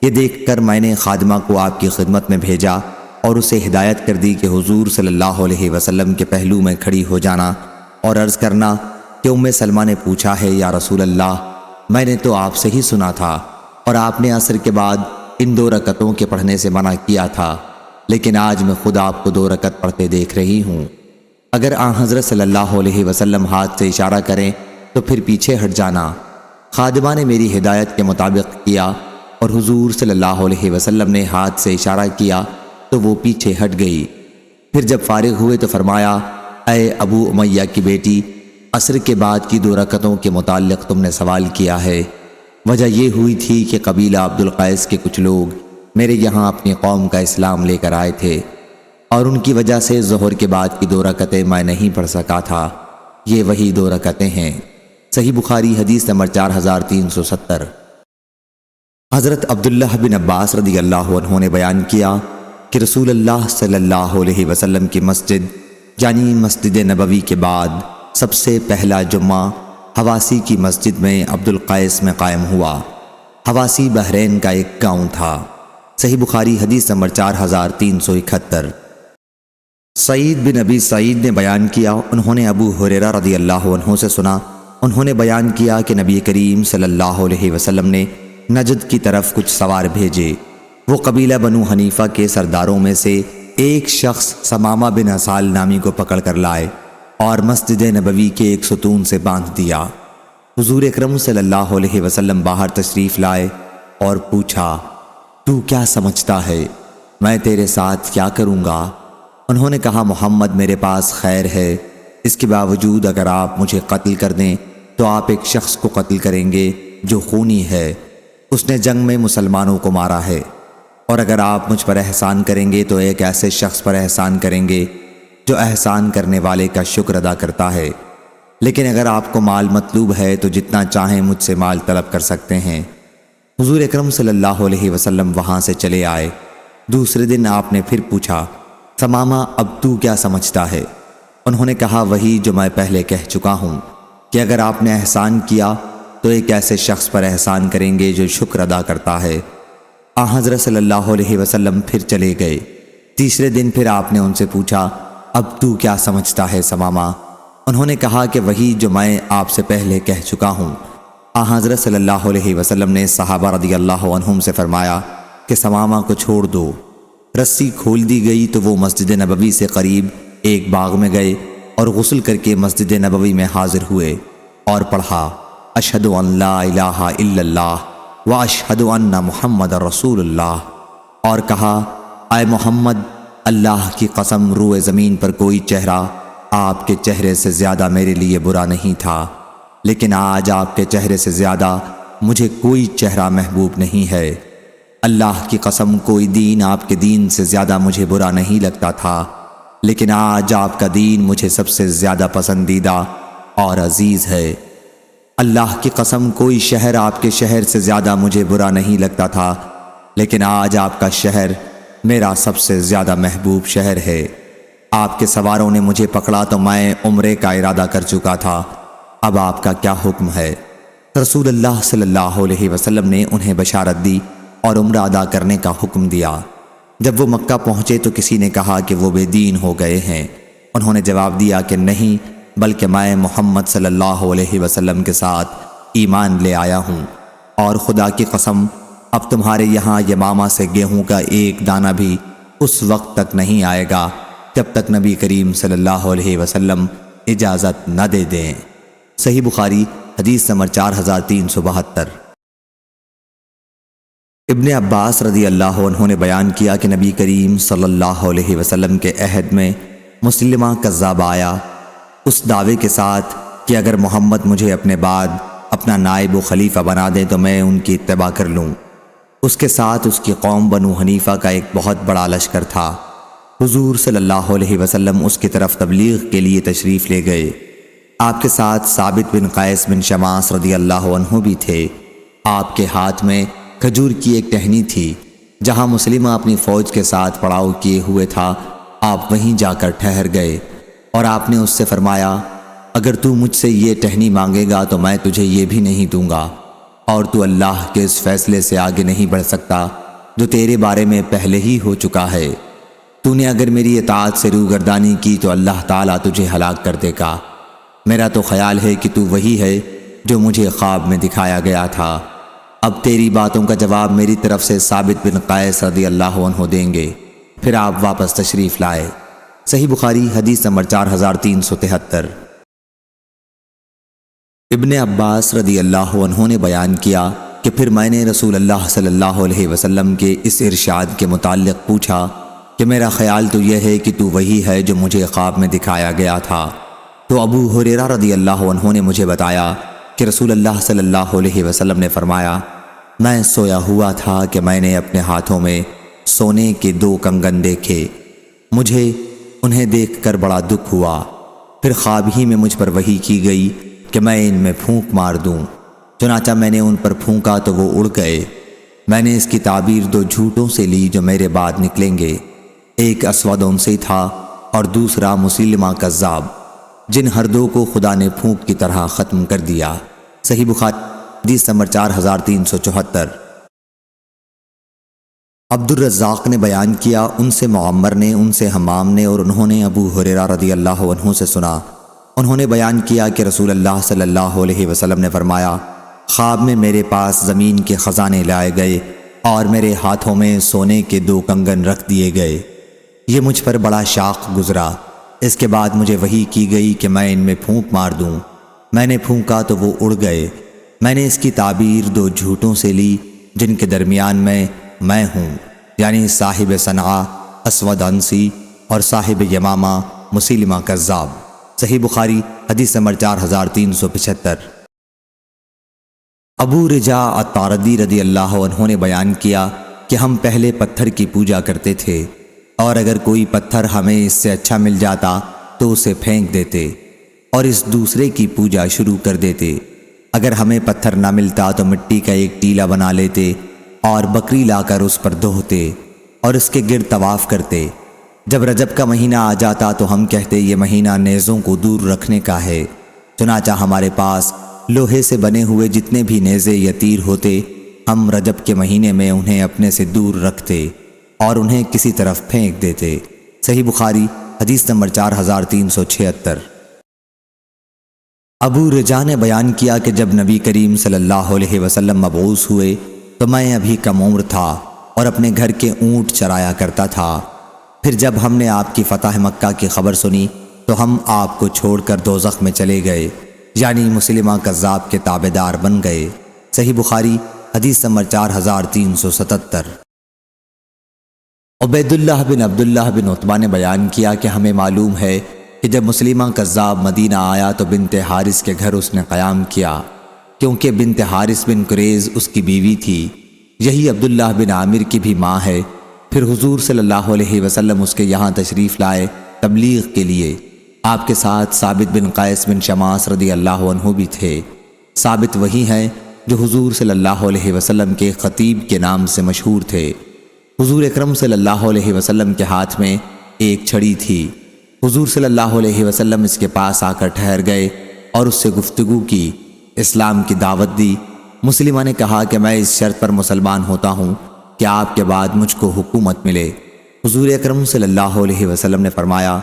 یہ دیکھ کر میں نے خادمہ کو آپ کی خدمت میں بھیجا اور اسے ہدایت کر دی کہ حضور صلی اللہ علیہ وسلم کے پہلو میں کھڑی ہو جانا اور عرض کرنا کہ ام سلمہ نے پوچھا ہے یا رسول اللہ، میں نے تو آپ سے ہی سنا تھا اور آپ نے عصر کے بعد ان 2 رکعتوں کے پڑھنے سے منع کیا تھا، لیکن آج میں خود آپ کو 2 رکعت پڑھتے دیکھ رہی ہوں۔ اگر حضرت صلی اللہ علیہ وسلم ہاتھ سے اشارہ کریں تو پھر پیچھے ہٹ جانا۔ خادمہ نے میری ہدایت کے مطابق کیا اور حضور صلی اللہ علیہ وسلم نے ہاتھ سے اشارہ کیا تو وہ پیچھے ہٹ گئی۔ پھر جب فارغ ہوئے تو فرمایا، اے ابو امیہ کی بیٹی، عصر کے بعد کی 2 رکعتوں کے متعلق تم نے سوال کیا ہے۔ وجہ یہ ہوئی تھی کہ قبیلہ عبد القیس کے کچھ لوگ میرے یہاں اپنی قوم کا اسلام لے کر آئے تھے اور ان کی وجہ سے ظہر کے بعد کی 2 رکعتیں میں نہیں پڑھ سکا تھا۔ یہ وہی 2 رکعتیں ہیں۔ صحیح بخاری حدیث نمبر 4370۔ حضرت عبداللہ بن عباس رضی اللہ عنہ نے بیان کیا کہ رسول اللہ صلی اللہ علیہ وسلم کی مسجد یعنی مسجد نبوی کے بعد سب سے پہلا جمعہ حواسی کی مسجد میں عبد القیس میں قائم ہوا۔ حواسی بحرین کا ایک گاؤں تھا۔ صحیح بخاری حدیث نمبر 4371۔ سعید بن ابی سعید نے بیان کیا، انہوں نے ابو ہریرہ رضی اللہ عنہ سے سنا، انہوں نے بیان کیا کہ نبی کریم صلی اللہ علیہ وسلم نے نجد کی طرف کچھ سوار بھیجے۔ وہ قبیلہ بنو حنیفہ کے سرداروں میں سے ایک شخص ثمامہ بن اسال نامی کو پکڑ کر لائے اور مسجد نبوی کے ایک ستون سے باندھ دیا۔ حضور اکرم صلی اللہ علیہ وسلم باہر تشریف لائے اور پوچھا، تو کیا سمجھتا ہے میں تیرے ساتھ کیا کروں گا؟ انہوں نے کہا محمد میرے پاس خیر ہے، اس کے باوجود اگر آپ مجھے قتل کر دیں تو آپ ایک شخص کو قتل کریں گے جو خونی ہے، اس نے جنگ میں مسلمانوں کو مارا ہے، اور اگر آپ مجھ پر احسان کریں گے تو ایک ایسے شخص پر احسان کریں گے جو احسان کرنے والے کا شکر ادا کرتا ہے۔ لیکن اگر آپ کو مال مطلوب ہے تو جتنا چاہیں مجھ سے مال طلب کر سکتے ہیں۔ حضور اکرم صلی اللہ علیہ وسلم وہاں سے چلے آئے۔ دوسرے دن آپ نے پھر پوچھا، ثمامہ اب تو کیا سمجھتا ہے؟ انہوں نے کہا وہی جو میں پہلے کہہ چکا ہوں کہ اگر آپ نے احسان کیا تو ایک ایسے شخص پر احسان کریں گے جو شکر ادا کرتا ہے۔ حضرت صلی اللہ علیہ وسلم پھر چلے گئے۔ تیسرے دن پھر آپ نے ان سے پوچھا، اب تو کیا سمجھتا ہے ثمامہ؟ انہوں نے کہا کہ وہی جو میں آپ سے پہلے کہہ چکا ہوں۔ حضرت صلی اللہ علیہ وسلم نے صحابہ رضی اللہ عنہم سے فرمایا کہ ثمامہ کو چھوڑ دو۔ رسی کھول دی گئی تو وہ مسجد نبوی سے قریب ایک باغ میں گئے اور غسل کر کے مسجد نبوی میں حاضر ہوئے اور پڑھا، اشہد ان لا الہ الا اللہ واشہد ان محمد رسول اللہ، اور کہا اے محمد، اللہ کی قسم روئے زمین پر کوئی چہرہ آپ کے چہرے سے زیادہ میرے لیے برا نہیں تھا، لیکن آج آپ کے چہرے سے زیادہ مجھے کوئی چہرہ محبوب نہیں ہے۔ اللہ کی قسم کوئی دین آپ کے دین سے زیادہ مجھے برا نہیں لگتا تھا، لیکن آج آپ کا دین مجھے سب سے زیادہ پسندیدہ اور عزیز ہے۔ اللہ کی قسم کوئی شہر آپ کے شہر سے زیادہ مجھے برا نہیں لگتا تھا، لیکن آج آپ کا شہر میرا سب سے زیادہ محبوب شہر ہے۔ آپ کے سواروں نے مجھے پکڑا تو میں عمرے کا ارادہ کر چکا تھا، اب آپ کا کیا حکم ہے؟ رسول اللہ صلی اللہ علیہ وسلم نے انہیں بشارت دی اور عمرہ ادا کرنے کا حکم دیا۔ جب وہ مکہ پہنچے تو کسی نے کہا کہ وہ بے دین ہو گئے ہیں۔ انہوں نے جواب دیا کہ نہیں، بلکہ میں محمد صلی اللہ علیہ وسلم کے ساتھ ایمان لے آیا ہوں، اور خدا کی قسم اب تمہارے یہاں یمامہ سے گیہوں کا ایک دانہ بھی اس وقت تک نہیں آئے گا جب تک نبی کریم صلی اللہ علیہ وسلم اجازت نہ دے دیں۔ صحیح بخاری حدیث نمبر 4372۔ ابن عباس رضی اللہ عنہ نے بیان کیا کہ نبی کریم صلی اللہ علیہ وسلم کے عہد میں مسلمہ کذاب آیا اس دعوے کے ساتھ کہ اگر محمد مجھے اپنے بعد اپنا نائب و خلیفہ بنا دیں تو میں ان کی اتباع کر لوں۔ اس کے ساتھ اس کی قوم بنو حنیفہ کا ایک بہت بڑا لشکر تھا۔ حضور صلی اللہ علیہ وسلم اس کی طرف تبلیغ کے لیے تشریف لے گئے۔ آپ کے ساتھ ثابت بن قیس بن شماس رضی اللہ عنہ بھی تھے۔ آپ کے ہاتھ میں کھجور کی ایک ٹہنی تھی۔ جہاں مسلمہ اپنی فوج کے ساتھ پڑاؤ کیے ہوئے تھا، آپ وہیں جا کر ٹھہر گئے اور آپ نے اس سے فرمایا، اگر تو مجھ سے یہ ٹہنی مانگے گا تو میں تجھے یہ بھی نہیں دوں گا، اور تو اللہ کے اس فیصلے سے آگے نہیں بڑھ سکتا جو تیرے بارے میں پہلے ہی ہو چکا ہے۔ تو نے اگر میری اطاعت سے روگردانی کی تو اللہ تعالیٰ تجھے ہلاک کر دے گا۔ میرا تو خیال ہے کہ تو وہی ہے جو مجھے خواب میں دکھایا گیا تھا۔ اب تیری باتوں کا جواب میری طرف سے ثابت بن قیس رضی اللہ عنہ دیں گے۔ پھر آپ واپس تشریف لائے۔ صحیح بخاری حدیث نمبر 4373۔ ابن عباس رضی اللہ عنہ نے بیان کیا کہ پھر میں نے رسول اللہ صلی اللہ علیہ وسلم کے اس ارشاد کے متعلق پوچھا کہ میرا خیال تو یہ ہے کہ تو وہی ہے جو مجھے خواب میں دکھایا گیا تھا۔ تو ابو ہریرہ رضی اللہ عنہ نے مجھے بتایا کہ رسول اللہ صلی اللہ علیہ وسلم نے فرمایا، میں سویا ہوا تھا کہ میں نے اپنے ہاتھوں میں سونے کے 2 کنگن دیکھے، مجھے انہیں دیکھ کر بڑا دکھ ہوا۔ پھر خواب ہی میں مجھ پر وحی کی گئی کہ میں ان میں پھونک مار دوں، چنانچہ میں نے ان پر پھونکا تو وہ اڑ گئے۔ میں نے اس کی تعبیر 2 جھوٹوں سے لی جو میرے بعد نکلیں گے، ایک اسود انسی تھا اور دوسرا مسلمہ کذاب، جن ہر 2 کو خدا نے پھونک کی طرح ختم کر دیا۔ صحیح بخاری حدیث نمبر 4374۔ عبد الرزاق نے بیان کیا، ان سے معمر نے، ان سے حمام نے، اور انہوں نے ابو ہریرہ رضی اللہ عنہ سے سنا۔ انہوں نے بیان کیا کہ رسول اللہ صلی اللہ علیہ وسلم نے فرمایا، خواب میں میرے پاس زمین کے خزانے لائے گئے اور میرے ہاتھوں میں سونے کے 2 کنگن رکھ دیے گئے۔ یہ مجھ پر بڑا شاق گزرا۔ اس کے بعد مجھے وحی کی گئی کہ میں ان میں پھونک مار دوں۔ میں نے پھونکا تو وہ اڑ گئے۔ میں نے اس کی تعبیر 2 جھوٹوں سے لی جن کے درمیان میں ہوں، یعنی صاحب صنعا اسود انسی اور صاحب یمامہ مسیلمہ کذاب۔ صحیح بخاری حدیث نمبر 4375۔ ابو رجا الطاردی رضی اللہ عنہ نے بیان کیا کہ ہم پہلے پتھر کی پوجا کرتے تھے، اور اگر کوئی پتھر ہمیں اس سے اچھا مل جاتا تو اسے پھینک دیتے اور اس دوسرے کی پوجا شروع کر دیتے۔ اگر ہمیں پتھر نہ ملتا تو مٹی کا ایک ٹیلا بنا لیتے اور بکری لا کر اس پر دھوتے اور اس کے گرد طواف کرتے۔ جب رجب کا مہینہ آ جاتا تو ہم کہتے یہ مہینہ نیزوں کو دور رکھنے کا ہے، چنانچہ ہمارے پاس لوہے سے بنے ہوئے جتنے بھی نیزے یا تیر ہوتے ہم رجب کے مہینے میں انہیں اپنے سے دور رکھتے اور انہیں کسی طرف پھینک دیتے۔ صحیح بخاری حدیث نمبر 4376۔ ابو رجا نے بیان کیا کہ جب نبی کریم صلی اللہ علیہ وسلم مبعوث ہوئے تو میں ابھی کم عمر تھا اور اپنے گھر کے اونٹ چرایا کرتا تھا۔ پھر جب ہم نے آپ کی فتح مکہ کی خبر سنی تو ہم آپ کو چھوڑ کر دوزخ میں چلے گئے، یعنی مسلمہ کذاب کے تابعدار بن گئے۔ صحیح بخاری حدیث نمبر 4377۔ عبید اللہ بن عبداللہ بن عتبہ نے بیان کیا کہ ہمیں معلوم ہے کہ جب مسلمہ کذاب مدینہ آیا تو بنت حارث کے گھر اس نے قیام کیا، کیونکہ بنت حارث بن قریظ اس کی بیوی تھی۔ یہی عبداللہ بن عامر کی بھی ماں ہے۔ پھر حضور صلی اللہ علیہ وسلم اس کے یہاں تشریف لائے تبلیغ کے لیے۔ آپ کے ساتھ ثابت بن قیس بن شماس رضی اللہ عنہ بھی تھے۔ ثابت وہی ہیں جو حضور صلی اللہ علیہ وسلم کے خطیب کے نام سے مشہور تھے۔ حضور اکرم صلی اللہ علیہ وسلم کے ہاتھ میں ایک چھڑی تھی۔ حضور صلی اللہ علیہ وسلم اس کے پاس آ کر ٹھہر گئے اور اس سے گفتگو کی، اسلام کی دعوت دی۔ مسلمہ نے کہا کہ میں اس شرط پر مسلمان ہوتا ہوں کہ آپ کے بعد مجھ کو حکومت ملے۔ حضور اکرم صلی اللہ علیہ وسلم نے فرمایا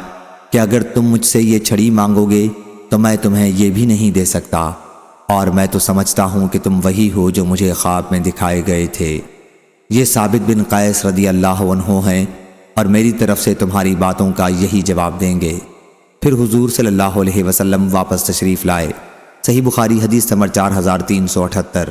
کہ اگر تم مجھ سے یہ چھڑی مانگو گے تو میں تمہیں یہ بھی نہیں دے سکتا، اور میں تو سمجھتا ہوں کہ تم وہی ہو جو مجھے خواب میں دکھائے گئے تھے۔ یہ ثابت بن قیس رضی اللہ عنہ ہیں اور میری طرف سے تمہاری باتوں کا یہی جواب دیں گے۔ پھر حضور صلی اللہ علیہ وسلم واپس تشریف لائے۔ صحیح بخاری حدیث نمبر 4378۔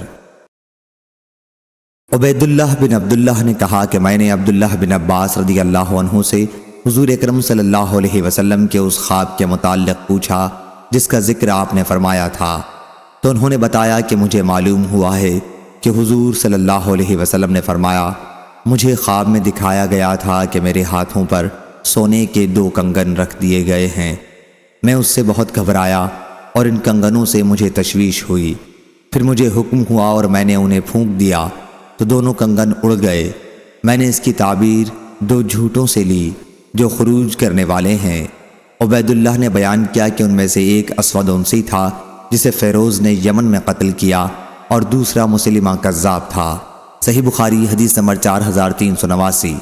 عبید اللہ بن عبداللہ نے کہا کہ میں نے عبداللہ بن عباس رضی اللہ عنہ سے حضور اکرم صلی اللہ علیہ وسلم کے اس خواب کے متعلق پوچھا جس کا ذکر آپ نے فرمایا تھا، تو انہوں نے بتایا کہ مجھے معلوم ہوا ہے کہ حضور صلی اللہ علیہ وسلم نے فرمایا مجھے خواب میں دکھایا گیا تھا کہ میرے ہاتھوں پر سونے کے 2 کنگن رکھ دیے گئے ہیں۔ میں اس سے بہت گھبرایا اور ان کنگنوں سے مجھے تشویش ہوئی۔ پھر مجھے حکم ہوا اور میں نے انہیں پھونک دیا تو دونوں کنگن اڑ گئے۔ میں نے اس کی تعبیر 2 جھوٹوں سے لی جو خروج کرنے والے ہیں۔ عبید اللہ نے بیان کیا کہ ان میں سے ایک اسود عنسی تھا جسے فیروز نے یمن میں قتل کیا، اور دوسرا مسلمہ کذاب تھا۔ صحیح بخاری حدیث نمبر 4389۔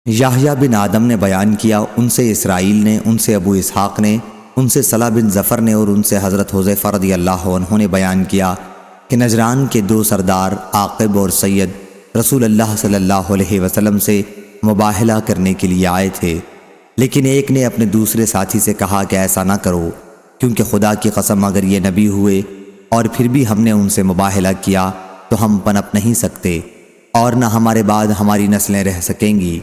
یحییٰ بن آدم نے بیان کیا، ان سے اسرائیل نے، ان سے ابو اسحاق نے، ان سے صلاح بن ظفر نے اور ان سے حضرت حذیفہ رضی اللہ عنہ نے بیان کیا کہ نجران کے 2 سردار عاقب اور سید رسول اللہ صلی اللہ علیہ وسلم سے مباہلہ کرنے کے لیے آئے تھے، لیکن ایک نے اپنے دوسرے ساتھی سے کہا کہ ایسا نہ کرو، کیونکہ خدا کی قسم اگر یہ نبی ہوئے اور پھر بھی ہم نے ان سے مباہلہ کیا تو ہم پنپ نہیں سکتے اور نہ ہمارے بعد ہماری نسلیں رہ سکیں گی۔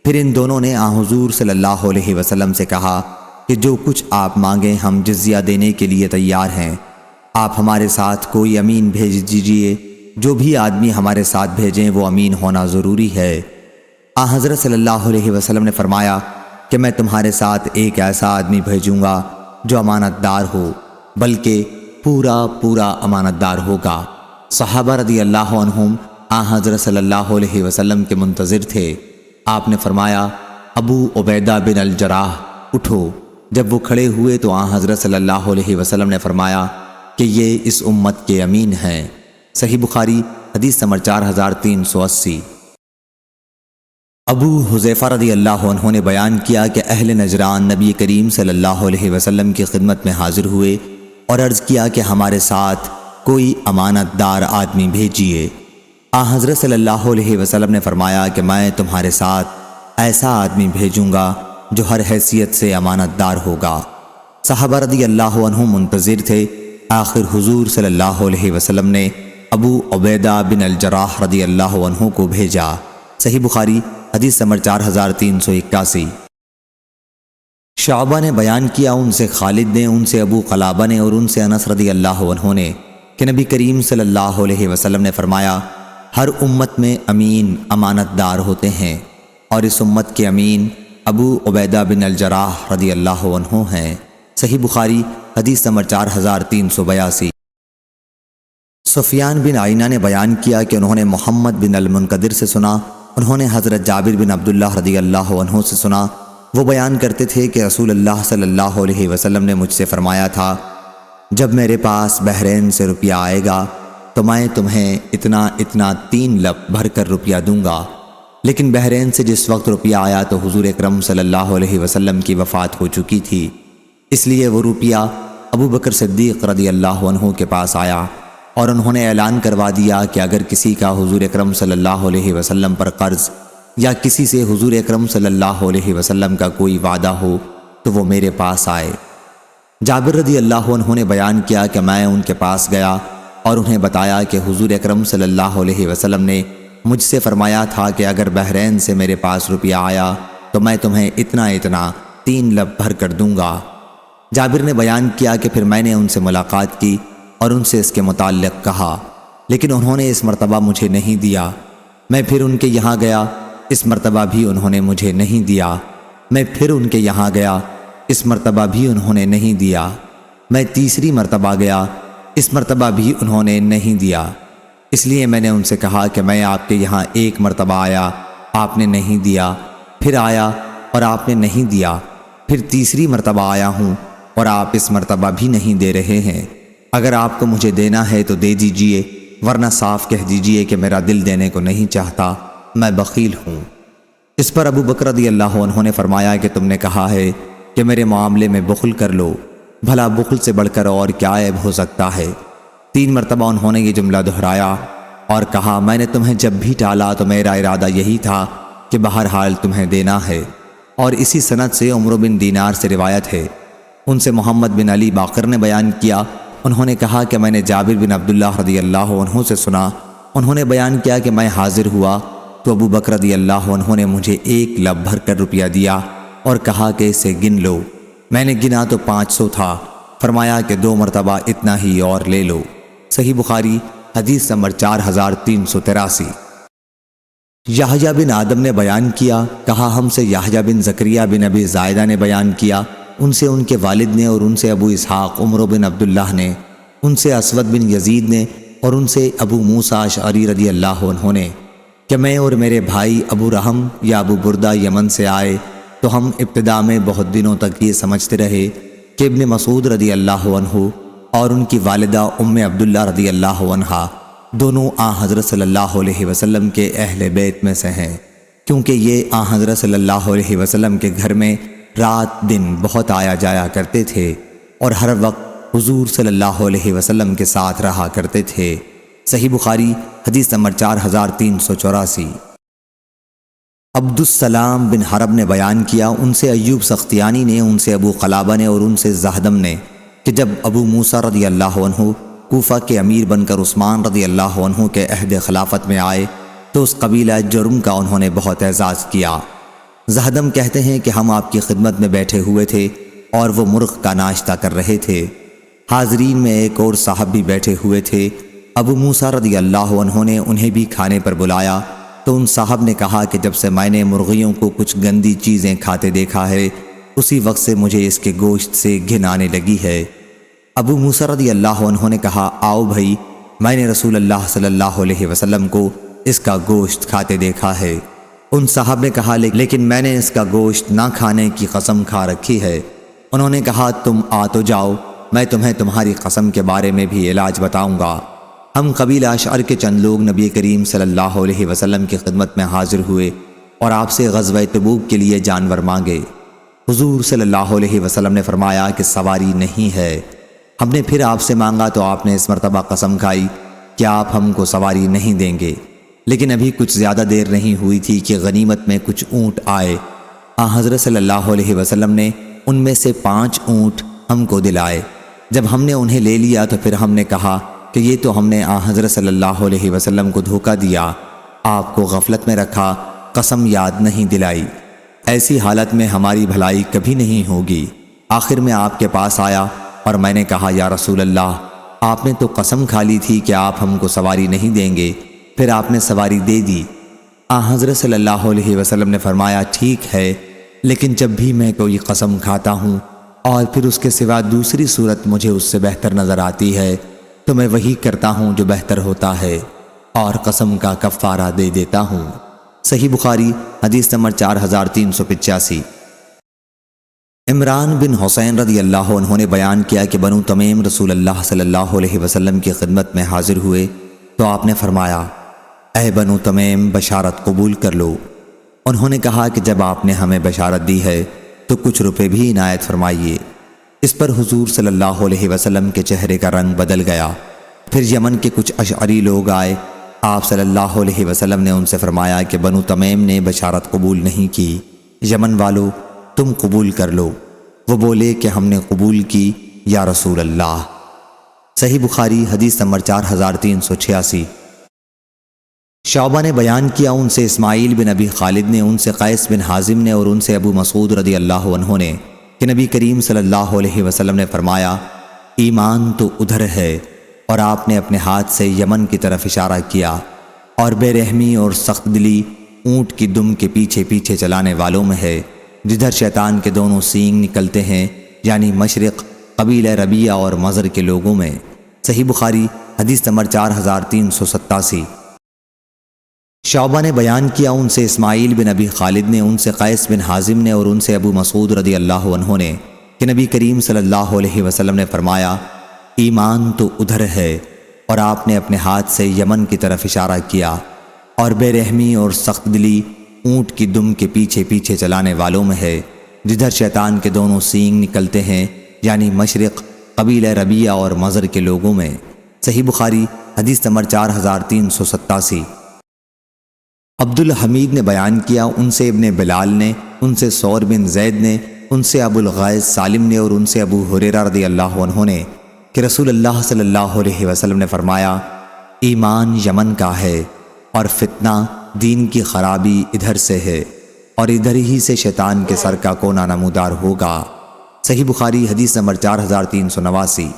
پھر ان دونوں نے حضور صلی اللہ علیہ وسلم سے کہا کہ جو کچھ آپ مانگیں ہم جزیہ دینے کے لیے تیار ہیں، آپ ہمارے ساتھ کوئی امین بھیج دیجئے، جو بھی آدمی ہمارے ساتھ بھیجیں وہ امین ہونا ضروری ہے۔ حضرت صلی اللہ علیہ وسلم نے فرمایا کہ میں تمہارے ساتھ ایک ایسا آدمی بھیجوں گا جو امانت دار ہو، بلکہ پورا امانت دار ہوگا۔ صحابہ رضی اللہ عنہم حضرت صلی اللہ علیہ وسلم کے منتظر تھے۔ آپ نے فرمایا ابو عبیدہ بن الجراح اٹھو۔ جب وہ کھڑے ہوئے تو حضرت صلی اللہ علیہ وسلم نے فرمایا کہ یہ اس امت کے امین ہیں۔ صحیح بخاری حدیث نمبر 4380۔ ابو حذیفہ رضی اللہ عنہ نے بیان کیا کہ اہل نجران نبی کریم صلی اللہ علیہ وسلم کی خدمت میں حاضر ہوئے اور عرض کیا کہ ہمارے ساتھ کوئی امانت دار آدمی بھیجیے۔ حضرت صلی اللہ علیہ وسلم نے فرمایا کہ میں تمہارے ساتھ ایسا آدمی بھیجوں گا جو ہر حیثیت سے امانت دار ہوگا۔ صحابہ رضی اللہ عنہ منتظر تھے۔ آخر حضور صلی اللہ علیہ وسلم نے ابو عبیدہ بن الجراح رضی اللہ عنہ کو بھیجا۔ صحیح بخاری حدیث نمبر 4381۔ شعبہ نے بیان کیا ان سے خالد نے، ان سے ابو قلابہ نے اور ان سے انس رضی اللہ عنہ نے کہ نبی کریم صلی اللہ علیہ وسلم نے فرمایا ہر امت میں امین امانت دار ہوتے ہیں اور اس امت کے امین ابو عبیدہ بن الجراح رضی اللہ عنہ ہیں۔ صحیح بخاری حدیث نمبر 4382۔ سفیان بن عینہ نے بیان کیا کہ انہوں نے محمد بن المنقدر سے سنا، انہوں نے حضرت جابر بن عبداللہ رضی اللہ عنہ سے سنا، وہ بیان کرتے تھے کہ رسول اللہ صلی اللہ علیہ وسلم نے مجھ سے فرمایا تھا جب میرے پاس بحرین سے روپیہ آئے گا تو میں تمہیں اتنا 3 لب بھر کر روپیہ دوں گا، لیکن بحرین سے جس وقت روپیہ آیا تو حضور اکرم صلی اللہ علیہ وسلم کی وفات ہو چکی تھی، اس لیے وہ روپیہ ابو بکر صدیق رضی اللہ عنہ کے پاس آیا اور انہوں نے اعلان کروا دیا کہ اگر کسی کا حضور اکرم صلی اللہ علیہ وسلم پر قرض یا کسی سے حضور اکرم صلی اللہ علیہ وسلم کا کوئی وعدہ ہو تو وہ میرے پاس آئے۔ جابر رضی اللہ عنہ نے بیان کیا کہ میں ان کے پاس گیا اور انہیں بتایا کہ حضور اکرم صلی اللہ علیہ وسلم نے مجھ سے فرمایا تھا کہ اگر بحرین سے میرے پاس روپیہ آیا تو میں تمہیں اتنا 3 لب بھر کر دوں گا۔ جابر نے بیان کیا کہ پھر میں نے ان سے ملاقات کی اور ان سے اس کے متعلق کہا، لیکن انہوں نے اس مرتبہ مجھے نہیں دیا۔ میں پھر ان کے یہاں گیا، اس مرتبہ بھی انہوں نے مجھے نہیں دیا۔ میں پھر ان کے یہاں گیا، اس مرتبہ بھی انہوں نے نہیں دیا۔ میں تیسری مرتبہ گیا، اس مرتبہ بھی انہوں نے نہیں دیا۔ اس لیے میں نے ان سے کہا کہ میں آپ کے یہاں 1 مرتبہ آیا، آپ نے نہیں دیا، پھر آیا اور آپ نے نہیں دیا، پھر تیسری مرتبہ آیا ہوں اور آپ اس مرتبہ بھی نہیں دے رہے ہیں۔ اگر آپ کو مجھے دینا ہے تو دے دیجئے، ورنہ صاف کہہ دیجئے کہ میرا دل دینے کو نہیں چاہتا، میں بخیل ہوں۔ اس پر ابو بکر رضی اللہ عنہ نے فرمایا کہ تم نے کہا ہے کہ میرے معاملے میں بخل کر لو، بھلا بخل سے بڑھ کر اور کیا عیب ہو سکتا ہے؟ 3 مرتبہ انہوں نے یہ جملہ دہرایا اور کہا میں نے تمہیں جب بھی ٹالا تو میرا ارادہ یہی تھا کہ بہرحال تمہیں دینا ہے۔ اور اسی سند سے عمرو بن دینار سے روایت ہے، ان سے محمد بن علی باقر نے بیان کیا، انہوں نے کہا کہ میں نے جابر بن عبداللہ رضی اللہ عنہ سے سنا، انہوں نے بیان کیا کہ میں حاضر ہوا تو ابو بکر رضی اللہ عنہ نے مجھے 1 لب بھر کر روپیہ دیا اور کہا کہ اسے گن لو۔ میں نے گنا تو 500 تھا، فرمایا کہ 2 مرتبہ اتنا ہی اور لے لو۔ صحیح بخاری حدیث نمبر 4383۔ یحییٰ بن آدم نے بیان کیا، کہا ہم سے یحییٰ بن زکریا بن ابی زائدہ نے بیان کیا، ان سے ان کے والد نے اور ان سے ابو اسحاق عمرو بن عبداللہ نے، ان سے اسود بن یزید نے اور ان سے ابو موسیٰ اشعری رضی اللہ عنہ نے کہ میں اور میرے بھائی ابو رحم یا ابو بردہ یمن سے آئے تو ہم ابتدا میں بہت دنوں تک یہ سمجھتے رہے کہ ابن مسعود رضی اللہ عنہ اور ان کی والدہ ام عبداللہ رضی اللہ عنہا دونوں حضرت صلی اللہ علیہ وسلم کے اہل بیت میں سے ہیں، کیونکہ یہ حضرت صلی اللہ علیہ وسلم کے گھر میں رات دن بہت آیا جایا کرتے تھے اور ہر وقت حضور صلی اللہ علیہ وسلم کے ساتھ رہا کرتے تھے۔ صحیح بخاری حدیث نمبر 4384۔ عبد السلام بن حرب نے بیان کیا، ان سے ایوب سختیانی نے، ان سے ابو قلابہ نے اور ان سے زہدم نے کہ جب ابو موسیٰ رضی اللہ عنہ کوفہ کے امیر بن کر عثمان رضی اللہ عنہ کے عہد خلافت میں آئے تو اس قبیلہ جرم کا انہوں نے بہت اعزاز کیا۔ زہدم کہتے ہیں کہ ہم آپ کی خدمت میں بیٹھے ہوئے تھے اور وہ مرغ کا ناشتہ کر رہے تھے، حاضرین میں ایک اور صاحب بھی بیٹھے ہوئے تھے۔ ابو موسیٰ رضی اللہ عنہ نے انہیں بھی کھانے پر بلایا تو ان صاحب نے کہا کہ جب سے میں نے مرغیوں کو کچھ گندی چیزیں کھاتے دیکھا ہے اسی وقت سے مجھے اس کے گوشت سے گھن آنے لگی ہے۔ ابو موسیٰ رضی اللہ عنہ نے کہا آؤ بھائی، میں نے رسول اللہ صلی اللہ علیہ وسلم کو اس کا گوشت کھاتے دیکھا ہے۔ ان صاحب نے کہا لیکن میں نے اس کا گوشت نہ کھانے کی قسم کھا رکھی ہے۔ انہوں نے کہا تم آ تو جاؤ، میں تمہیں تمہاری قسم کے بارے میں بھی علاج بتاؤں گا۔ ہم قبیلہ اشعر کے چند لوگ نبی کریم صلی اللہ علیہ وسلم کی خدمت میں حاضر ہوئے اور آپ سے غزوہ تبوک کے لیے جانور مانگے۔ حضور صلی اللہ علیہ وسلم نے فرمایا کہ سواری نہیں ہے۔ ہم نے پھر آپ سے مانگا تو آپ نے اس مرتبہ قسم کھائی کہ آپ ہم کو سواری نہیں دیں گے، لیکن ابھی کچھ زیادہ دیر نہیں ہوئی تھی کہ غنیمت میں کچھ اونٹ آئے۔ حضرت صلی اللہ علیہ وسلم نے ان میں سے 5 اونٹ ہم کو دلائے۔ جب ہم نے انہیں لے لیا تو پھر ہم نے کہا کہ یہ تو ہم نے حضرت صلی اللہ علیہ وسلم کو دھوکہ دیا، آپ کو غفلت میں رکھا قسم یاد نہیں دلائی، ایسی حالت میں ہماری بھلائی کبھی نہیں ہوگی۔ آخر میں آپ کے پاس آیا اور میں نے کہا یا رسول اللہ، آپ نے تو قسم کھا لی تھی کہ آپ ہم کو سواری نہیں دیں گے، پھر آپ نے سواری دے دی۔ حضرت صلی اللہ علیہ وسلم نے فرمایا ٹھیک ہے، لیکن جب بھی میں کوئی قسم کھاتا ہوں اور پھر اس کے سوا دوسری صورت مجھے اس سے بہتر نظر آتی ہے تو میں وہی کرتا ہوں جو بہتر ہوتا ہے اور قسم کا کفارہ دے دیتا ہوں۔ صحیح بخاری حدیث نمبر 4385۔ عمران بن حسین رضی اللہ عنہ نے بیان کیا کہ بنو تمیم رسول اللہ صلی اللہ علیہ وسلم کی خدمت میں حاضر ہوئے تو آپ نے فرمایا اے بنو تمیم بشارت قبول کر لو۔ انہوں نے کہا کہ جب آپ نے ہمیں بشارت دی ہے تو کچھ روپے بھی عنایت فرمائیے۔ اس پر حضور صلی اللہ علیہ وسلم کے چہرے کا رنگ بدل گیا۔ پھر یمن کے کچھ اشعری لوگ آئے، آپ صلی اللہ علیہ وسلم نے ان سے فرمایا کہ بنو تمیم نے بشارت قبول نہیں کی، یمن والو تم قبول کر لو۔ وہ بولے کہ ہم نے قبول کی یا رسول اللہ۔ صحیح بخاری حدیث نمبر 4386۔ شعبہ نے بیان کیا ان سے اسماعیل بن ابی خالد نے، ان سے قیس بن حازم نے اور ان سے ابو مسعود رضی اللہ عنہ نے کہ نبی کریم صلی اللہ علیہ وسلم نے فرمایا ایمان تو ادھر ہے، اور آپ نے اپنے ہاتھ سے یمن کی طرف اشارہ کیا، اور بے رحمی اور سخت دلی اونٹ کی دم کے پیچھے پیچھے چلانے والوں میں ہے، جدھر شیطان کے دونوں سینگ نکلتے ہیں، یعنی مشرق قبیلہ ربیہ اور مضر کے لوگوں میں۔ صحیح بخاری حدیث نمبر 4387۔ شعبہ نے بیان کیا ان سے اسماعیل بن ابی خالد نے، ان سے قیس بن حازم نے اور ان سے ابو مسعود رضی اللہ عنہ نے کہ نبی کریم صلی اللہ علیہ وسلم نے فرمایا ایمان تو ادھر ہے، اور آپ نے اپنے ہاتھ سے یمن کی طرف اشارہ کیا، اور بے رحمی اور سخت دلی اونٹ کی دم کے پیچھے پیچھے چلانے والوں میں ہے، جدھر شیطان کے دونوں سینگ نکلتے ہیں، یعنی مشرق قبیلہ ربیہ اور مضر کے لوگوں میں۔ صحیح بخاری حدیث نمبر 4387۔ عبدالحمید نے بیان کیا ان سے ابن بلال نے، ان سے ثور بن زید نے، ان سے ابو الغیث سالم نے اور ان سے ابو ہریرہ رضی اللہ عنہ نے کہ رسول اللہ صلی اللہ علیہ وسلم نے فرمایا ایمان یمن کا ہے، اور فتنہ دین کی خرابی ادھر سے ہے، اور ادھر ہی سے شیطان کے سر کا کونا نمودار ہوگا۔ صحیح بخاری حدیث نمبر 4389۔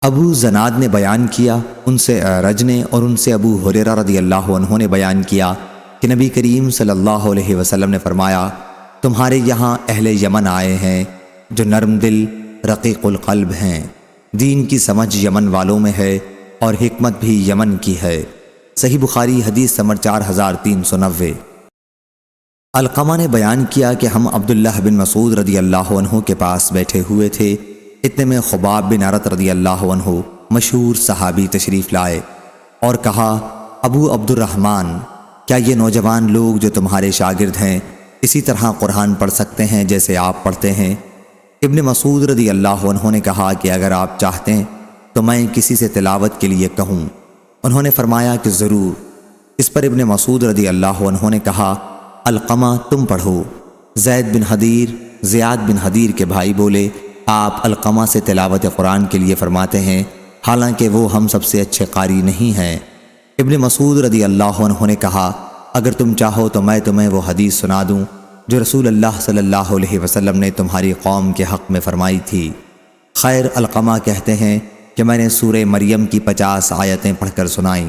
ابو زناد نے بیان کیا ان سے اعرج نے اور ان سے ابو ہریرہ رضی اللہ عنہ نے بیان کیا کہ نبی کریم صلی اللہ علیہ وسلم نے فرمایا تمہارے یہاں اہل یمن آئے ہیں جو نرم دل رقیق القلب ہیں، دین کی سمجھ یمن والوں میں ہے اور حکمت بھی یمن کی ہے۔ صحیح بخاری حدیث نمبر 4390۔ علقمہ نے بیان کیا کہ ہم عبداللہ بن مسعود رضی اللہ عنہ کے پاس بیٹھے ہوئے تھے، اتنے میں خباب بن عرط رضی اللہ عنہ مشہور صحابی تشریف لائے اور کہا ابو عبد الرحمن، کیا یہ نوجوان لوگ جو تمہارے شاگرد ہیں اسی طرح قرآن پڑھ سکتے ہیں جیسے آپ پڑھتے ہیں؟ ابن مسعود رضی اللہ عنہ نے کہا کہ اگر آپ چاہتے ہیں تو میں کسی سے تلاوت کے لیے کہوں۔ انہوں نے فرمایا کہ ضرور۔ اس پر ابن مسعود رضی اللہ عنہ نے کہا علقمہ تم پڑھو۔ زید بن حدیر زیاد بن حدیر کے بھائی بولے آپ علقمہ سے تلاوت قرآن کے لیے فرماتے ہیں، حالانکہ وہ ہم سب سے اچھے قاری نہیں ہیں۔ ابن مسعود رضی اللہ عنہ نے کہا اگر تم چاہو تو میں تمہیں وہ حدیث سنا دوں جو رسول اللہ صلی اللہ علیہ وسلم نے تمہاری قوم کے حق میں فرمائی تھی۔ خیر علقمہ کہتے ہیں کہ میں نے سورہ مریم کی 50 آیتیں پڑھ کر سنائیں۔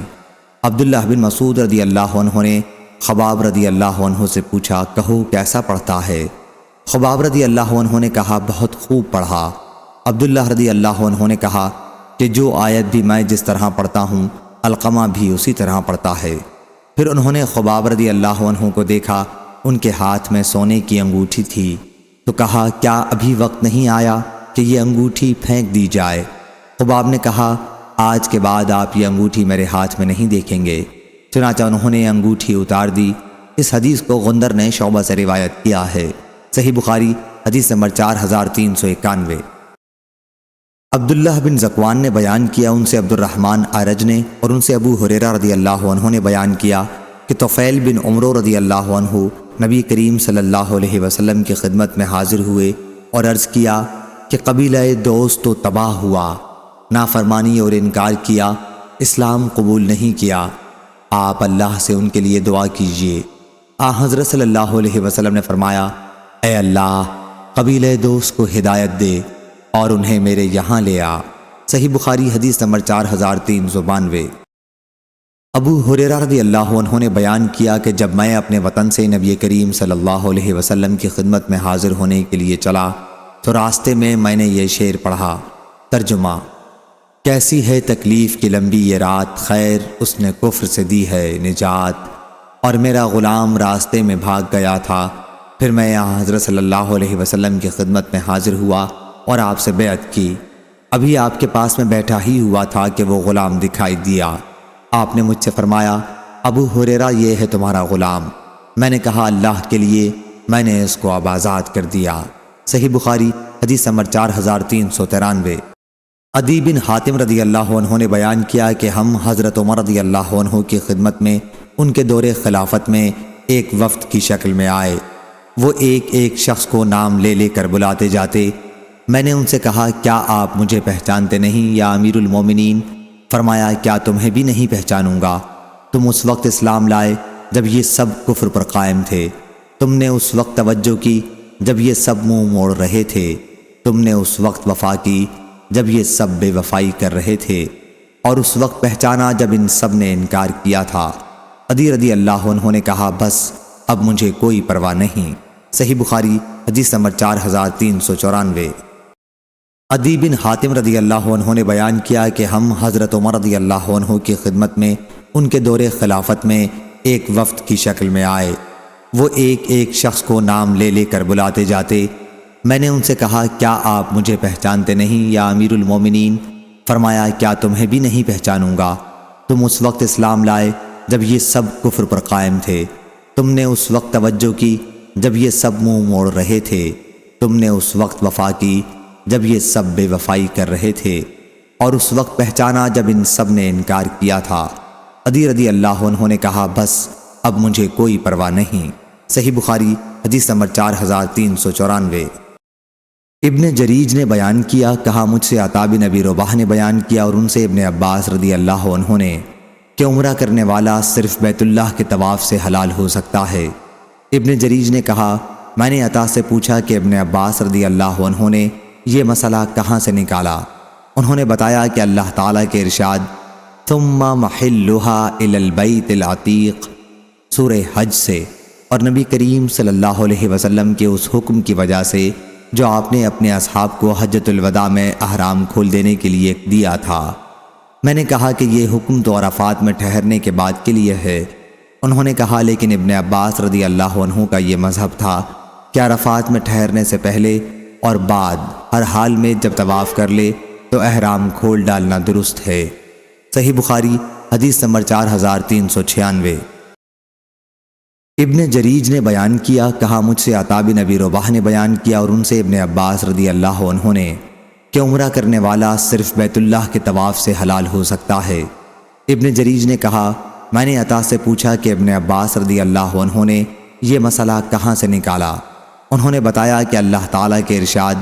عبداللہ بن مسعود رضی اللہ عنہ نے خباب رضی اللہ عنہ سے پوچھا کہو کیسا پڑھتا ہے؟ خباب رضی اللہ عنہ نے کہا بہت خوب پڑھا۔ عبداللہ رضی اللہ عنہ نے کہا کہ جو آیت بھی میں جس طرح پڑھتا ہوں علقمہ بھی اسی طرح پڑھتا ہے۔ پھر انہوں نے خباب رضی اللہ عنہ کو دیکھا، ان کے ہاتھ میں سونے کی انگوٹھی تھی، تو کہا کیا ابھی وقت نہیں آیا کہ یہ انگوٹھی پھینک دی جائے؟ خباب نے کہا آج کے بعد آپ یہ انگوٹھی میرے ہاتھ میں نہیں دیکھیں گے۔ چنانچہ انہوں نے انگوٹھی اتار دی۔ اس حدیث کو غندر نے شعبہ سے روایت کیا ہے۔ صحیح بخاری حدیث نمبر 4391۔ عبداللہ بن ذکوان نے بیان کیا ان سے عبد الرحمن اعرج نے اور ان سے ابو ہریرہ رضی اللہ عنہ نے بیان کیا کہ طفیل بن عمرو رضی اللہ عنہ نبی کریم صلی اللہ علیہ وسلم کی خدمت میں حاضر ہوئے اور عرض کیا کہ قبیلہ دوست تو تباہ ہوا، نافرمانی اور انکار کیا، اسلام قبول نہیں کیا، آپ اللہ سے ان کے لیے دعا کیجیے۔ حضرت صلی اللہ علیہ وسلم نے فرمایا، اے اللہ، قبیلہ دوس کو ہدایت دے اور انہیں میرے یہاں لے آ۔ صحیح بخاری حدیث نمبر 4392۔ ابو ہریرہ رضی اللہ عنہ نے بیان کیا کہ جب میں اپنے وطن سے نبی کریم صلی اللہ علیہ وسلم کی خدمت میں حاضر ہونے کے لیے چلا تو راستے میں نے یہ شعر پڑھا۔ ترجمہ: کیسی ہے تکلیف کی لمبی یہ رات، خیر اس نے کفر سے دی ہے نجات، اور میرا غلام راستے میں بھاگ گیا تھا، پھر میں یہاں حضرت صلی اللہ علیہ وسلم کی خدمت میں حاضر ہوا اور آپ سے بیعت کی۔ ابھی آپ کے پاس میں بیٹھا ہی ہوا تھا کہ وہ غلام دکھائی دیا۔ آپ نے مجھ سے فرمایا، ابو ہریرہ یہ ہے تمہارا غلام۔ میں نے کہا، اللہ کے لیے، میں نے اس کو اب آزاد کر دیا۔ صحیح بخاری حدیث نمبر 4393۔ عدی بن حاتم رضی اللہ عنہ نے بیان کیا کہ ہم حضرت عمر رضی اللہ عنہ کی خدمت میں ان کے دور خلافت میں ایک وفد کی شکل میں آئے۔ وہ ایک ایک شخص کو نام لے لے کر بلاتے جاتے۔ میں نے ان سے کہا، کیا آپ مجھے پہچانتے نہیں یا امیر المومنین؟ فرمایا، کیا تمہیں بھی نہیں پہچانوں گا؟ تم اس وقت اسلام لائے جب یہ سب کفر پر قائم تھے، تم نے اس وقت توجہ کی جب یہ سب منہ موڑ رہے تھے، تم نے اس وقت وفا کی جب یہ سب بے وفائی کر رہے تھے، اور اس وقت پہچانا جب ان سب نے انکار کیا تھا۔ عدی رضی اللہ عنہ نے کہا، بس اب مجھے کوئی پرواہ نہیں۔ صحیح بخاری حدیث نمبر 4394۔ عدی بن حاتم رضی اللہ عنہ نے بیان کیا کہ ہم حضرت عمر رضی اللہ عنہ کی خدمت میں ان کے دور خلافت میں ایک وفد کی شکل میں آئے۔ وہ ایک ایک شخص کو نام لے لے کر بلاتے جاتے۔ میں نے ان سے کہا، کیا آپ مجھے پہچانتے نہیں یا امیر المومنین؟ فرمایا، کیا تمہیں بھی نہیں پہچانوں گا؟ تم اس وقت اسلام لائے جب یہ سب کفر پر قائم تھے، تم نے اس وقت توجہ کی جب یہ سب منہ موڑ رہے تھے، تم نے اس وقت وفا کی جب یہ سب بے وفائی کر رہے تھے، اور اس وقت پہچانا جب ان سب نے انکار کیا تھا۔ عدی رضی اللہ عنہ نے کہا، بس اب مجھے کوئی پرواہ نہیں۔ صحیح بخاری حدیث نمبر 4394۔ ابن جریج نے بیان کیا، کہا مجھ سے عطا بن ابی رباح نے بیان کیا اور ان سے ابن عباس رضی اللہ عنہ نے کہ عمرہ کرنے والا صرف بیت اللہ کے طواف سے حلال ہو سکتا ہے۔ ابن جریج نے کہا، میں نے عطا سے پوچھا کہ ابن عباس رضی اللہ عنہ نے یہ مسئلہ کہاں سے نکالا؟ انہوں نے بتایا کہ اللہ تعالیٰ کے ارشاد ثم محلها الی البیت العتیق سورہ حج سے، اور نبی کریم صلی اللہ علیہ وسلم کے اس حکم کی وجہ سے جو آپ نے اپنے اصحاب کو حجۃ الوداع میں احرام کھول دینے کے لیے دیا تھا۔ میں نے کہا کہ یہ حکم تو عرفات میں ٹھہرنے کے بعد کے لیے ہے۔ انہوں نے کہا، لیکن ابن عباس رضی اللہ عنہ کا یہ مذہب تھا کہ عرفات میں ٹھہرنے سے پہلے اور بعد ہر حال میں جب طواف کر لے تو احرام کھول ڈالنا درست ہے۔ صحیح بخاری حدیث نمبر 4396۔ ابن جریج نے بیان کیا، کہا مجھ سے عطا بن ابی رباح نے بیان کیا اور ان سے ابن عباس رضی اللہ عنہ نے کہ عمرہ کرنے والا صرف بیت اللہ کے طواف سے حلال ہو سکتا ہے۔ ابن جریج نے کہا، میں نے عطا سے پوچھا کہ ابن عباس رضی اللہ عنہ نے یہ مسئلہ کہاں سے نکالا؟ انہوں نے بتایا کہ اللہ تعالیٰ کے ارشاد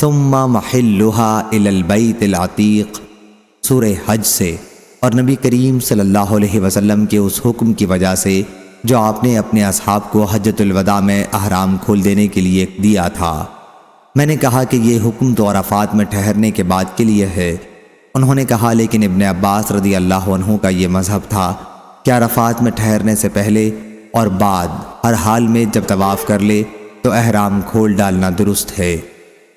ثم محلها الی البیت العتیق سورہ حج سے، اور نبی کریم صلی اللہ علیہ وسلم کے اس حکم کی وجہ سے جو آپ نے اپنے اصحاب کو حجۃ الوداع میں احرام کھول دینے کے لیے دیا تھا۔ میں نے کہا کہ یہ حکم تو عرفات میں ٹھہرنے کے بعد کے لیے ہے۔ انہوں نے کہا، لیکن ابن عباس رضی اللہ عنہ کا یہ مذہب تھا کہ عرفات میں ٹھہرنے سے پہلے اور بعد ہر حال میں جب طواف کر لے تو احرام کھول ڈالنا درست ہے۔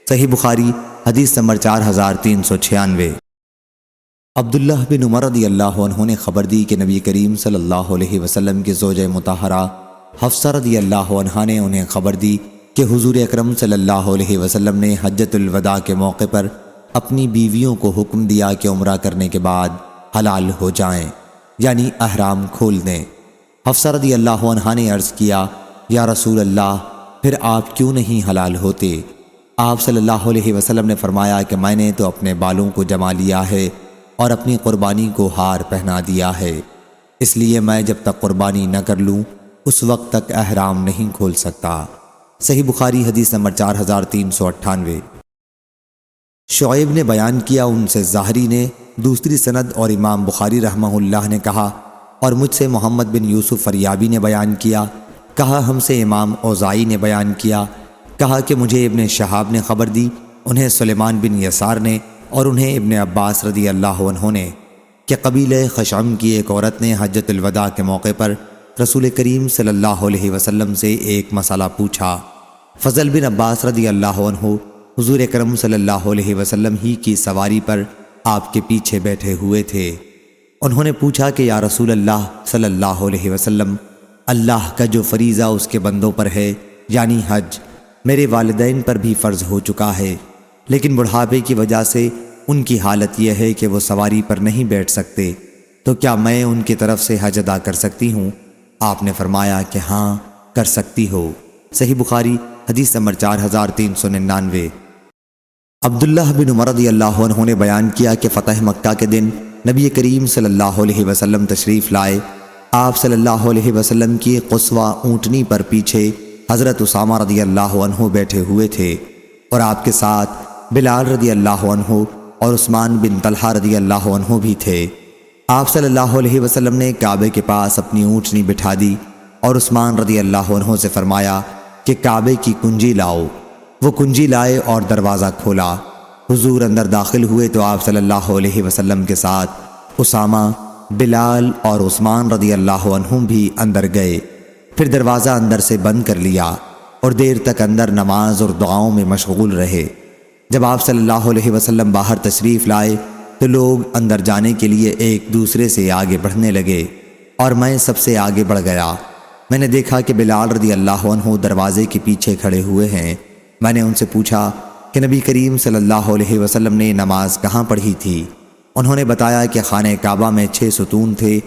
صحیح بخاری حدیث نمبر 4396۔ عبداللہ بن عمر رضی اللہ عنہ نے خبر دی کہ نبی کریم صلی اللہ علیہ وسلم کی زوجہ مطہرہ حفصہ رضی اللہ عنہا نے انہیں خبر دی کہ حضور اکرم صلی اللہ علیہ وسلم نے حجۃ الوداع کے موقع پر اپنی بیویوں کو حکم دیا کہ عمرہ کرنے کے بعد حلال ہو جائیں، یعنی احرام کھول دیں۔ حفصہ رضی اللہ عنہا نے عرض کیا، یا رسول اللہ، پھر آپ کیوں نہیں حلال ہوتے؟ آپ صلی اللہ علیہ وسلم نے فرمایا کہ میں نے تو اپنے بالوں کو جما لیا ہے اور اپنی قربانی کو ہار پہنا دیا ہے، اس لیے میں جب تک قربانی نہ کر لوں اس وقت تک احرام نہیں کھول سکتا۔ صحیح بخاری حدیث نمبر 4398۔ شعیب نے بیان کیا، ان سے ظاہری نے دوسری سند اور امام بخاری رحمہ اللہ نے کہا، اور مجھ سے محمد بن یوسف فریابی نے بیان کیا کہا ہم سے امام اوزائی نے بیان کیا، کہا کہ مجھے ابن شہاب نے خبر دی، انہیں سلیمان بن یسار نے، اور انہیں ابن عباس رضی اللہ عنہ نے، کہ قبیلہ خشعم کی ایک عورت نے حجۃ الوداع کے موقع پر رسول کریم صلی اللہ علیہ وسلم سے ایک مسئلہ پوچھا۔ فضل بن عباس رضی اللہ عنہ حضور اکرم صلی اللہ علیہ وسلم ہی کی سواری پر آپ کے پیچھے بیٹھے ہوئے تھے۔ انہوں نے پوچھا کہ یا رسول اللہ صلی اللہ علیہ وسلم، اللہ کا جو فریضہ اس کے بندوں پر ہے یعنی حج، میرے والدین پر بھی فرض ہو چکا ہے، لیکن بڑھاپے کی وجہ سے ان کی حالت یہ ہے کہ وہ سواری پر نہیں بیٹھ سکتے، تو کیا میں ان کی طرف سے حج ادا کر سکتی ہوں؟ آپ نے فرمایا کہ ہاں کر سکتی ہو۔ صحیح بخاری حدیث نمبر 4399۔ عبداللہ بن عمر رضی اللہ عنہ نے بیان کیا کہ فتح مکہ کے دن نبی کریم صلی اللہ علیہ وسلم تشریف لائے۔ آپ صلی اللہ علیہ وسلم کی قصوہ اونٹنی پر پیچھے حضرت اسامہ رضی اللہ عنہ بیٹھے ہوئے تھے، اور آپ کے ساتھ بلال رضی اللہ عنہ اور عثمان بن طلحہ رضی اللہ عنہ بھی تھے۔ آپ صلی اللہ علیہ وسلم نے کعبے کے پاس اپنی اونٹنی بٹھا دی اور عثمان رضی اللہ عنہ سے فرمایا کہ کعبے کی کنجی لاؤ۔ وہ کنجی لائے اور دروازہ کھولا۔ حضور اندر داخل ہوئے تو آپ صلی اللہ علیہ وسلم کے ساتھ اسامہ، بلال اور عثمان رضی اللہ عنہم بھی اندر گئے۔ پھر دروازہ اندر سے بند کر لیا اور دیر تک اندر نماز اور دعاؤں میں مشغول رہے۔ جب آپ صلی اللہ علیہ وسلم باہر تشریف لائے تو لوگ اندر جانے کے لیے ایک دوسرے سے آگے بڑھنے لگے، اور میں سب سے آگے بڑھ گیا۔ میں نے دیکھا کہ بلال رضی اللہ عنہ دروازے کے پیچھے کھڑے ہوئے ہیں۔ میں نے ان سے پوچھا کہ نبی کریم صلی اللہ علیہ وسلم نے نماز کہاں پڑھی تھی؟ انہوں نے بتایا کہ خانہ کعبہ میں 6 ستون تھے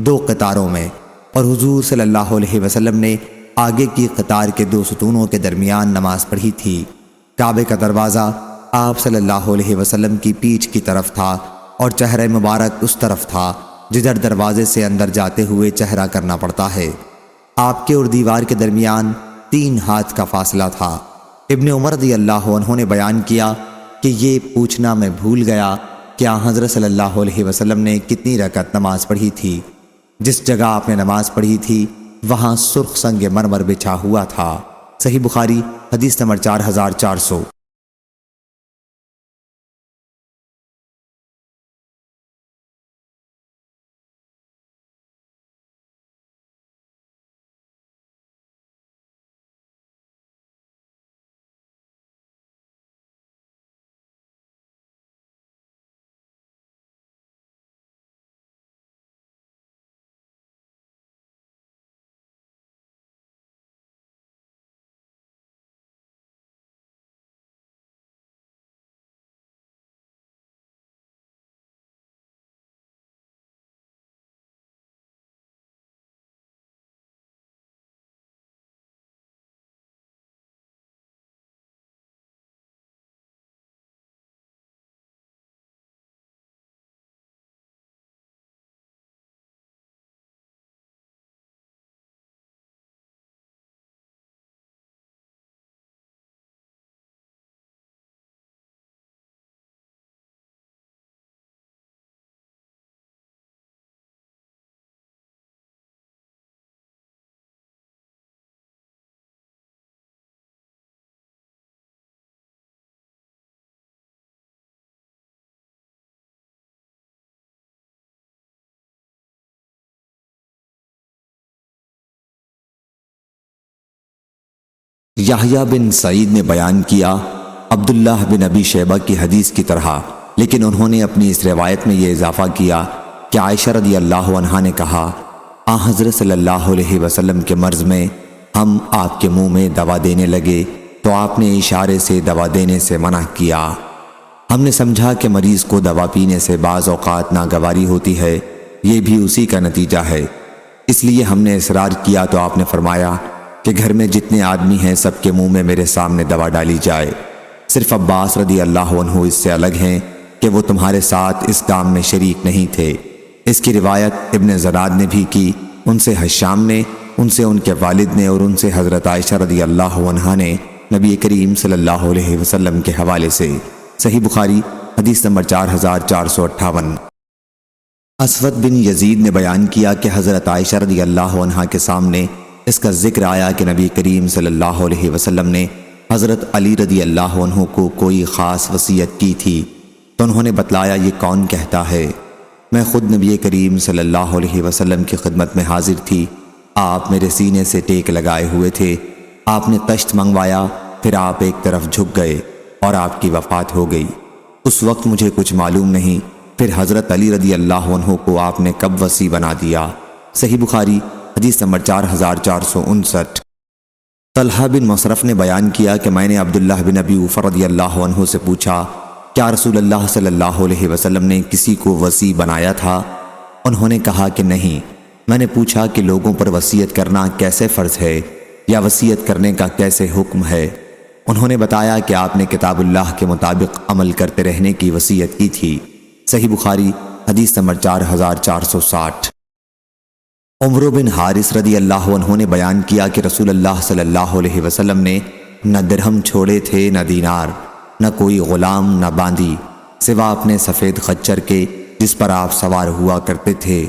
2 قطاروں میں، اور حضور صلی اللہ علیہ وسلم نے آگے کی قطار کے 2 ستونوں کے درمیان نماز پڑھی تھی۔ کعبے کا دروازہ آپ صلی اللہ علیہ وسلم کی پیٹھ کی طرف تھا اور چہرہ مبارک اس طرف تھا جدھر دروازے سے اندر جاتے ہوئے چہرہ کرنا پڑتا ہے۔ آپ کے اور دیوار کے درمیان 3 ہاتھ کا فاصلہ تھا۔ ابن عمر رضی اللہ عنہ نے بیان کیا کہ یہ پوچھنا میں بھول گیا کہ حضرت صلی اللہ علیہ وسلم نے کتنی رکعت نماز پڑھی تھی۔ جس جگہ آپ نے نماز پڑھی تھی وہاں سرخ سنگ مرمر بچھا ہوا تھا۔ صحیح بخاری حدیث نمبر 4400۔ یحییٰ بن سعید نے بیان کیا عبداللہ بن ابی شیبہ کی حدیث کی طرح، لیکن انہوں نے اپنی اس روایت میں یہ اضافہ کیا کہ عائشہ رضی اللہ عنہا نے کہا حضرت صلی اللہ علیہ وسلم کے مرض میں ہم آپ کے منہ میں دوا دینے لگے تو آپ نے اشارے سے دوا دینے سے منع کیا۔ ہم نے سمجھا کہ مریض کو دوا پینے سے بعض اوقات ناگواری ہوتی ہے، یہ بھی اسی کا نتیجہ ہے، اس لیے ہم نے اصرار کیا تو آپ نے فرمایا کہ گھر میں جتنے آدمی ہیں سب کے منہ میں میرے سامنے دوا ڈالی جائے، صرف عباس رضی اللہ عنہ اس سے الگ ہیں کہ وہ تمہارے ساتھ اس کام میں شریک نہیں تھے۔ اس کی روایت ابن زناد نے بھی کی، ان سے حشام نے، ان سے ان کے والد نے، اور ان سے حضرت عائشہ رضی اللہ عنہا نے نبی کریم صلی اللہ علیہ وسلم کے حوالے سے۔ صحیح بخاری حدیث نمبر 4458۔ اسود بن یزید نے بیان کیا کہ حضرت عائشہ رضی اللہ عنہا کے سامنے اس کا ذکر آیا کہ نبی کریم صلی اللہ علیہ وسلم نے حضرت علی رضی اللہ عنہ کو کوئی خاص وصیت کی تھی، تو انہوں نے بتلایا یہ کون کہتا ہے؟ میں خود نبی کریم صلی اللہ علیہ وسلم کی خدمت میں حاضر تھی، آپ میرے سینے سے ٹیک لگائے ہوئے تھے، آپ نے تشت منگوایا، پھر آپ ایک طرف جھک گئے اور آپ کی وفات ہو گئی۔ اس وقت مجھے کچھ معلوم نہیں، پھر حضرت علی رضی اللہ عنہ کو آپ نے کب وصی بنا دیا؟ صحیح بخاری حدیث نمبر 4459۔ طلحہ بن مصرف نے بیان کیا کہ میں نے عبداللہ بن ابی اوفا رضی اللہ عنہ سے پوچھا، کیا رسول اللہ صلی اللہ علیہ وسلم نے کسی کو وصی بنایا تھا؟ انہوں نے کہا کہ نہیں۔ میں نے پوچھا کہ لوگوں پر وصیت کرنا کیسے فرض ہے یا وصیت کرنے کا کیسے حکم ہے؟ انہوں نے بتایا کہ آپ نے کتاب اللہ کے مطابق عمل کرتے رہنے کی وصیت کی تھی۔ صحیح بخاری حدیث نمبر 4460۔ عمرو بن حارث رضی اللہ عنہ نے بیان کیا کہ رسول اللہ صلی اللہ علیہ وسلم نے نہ درہم چھوڑے تھے نہ دینار، نہ کوئی غلام نہ باندی، سوا اپنے سفید خچر کے جس پر آپ سوار ہوا کرتے تھے،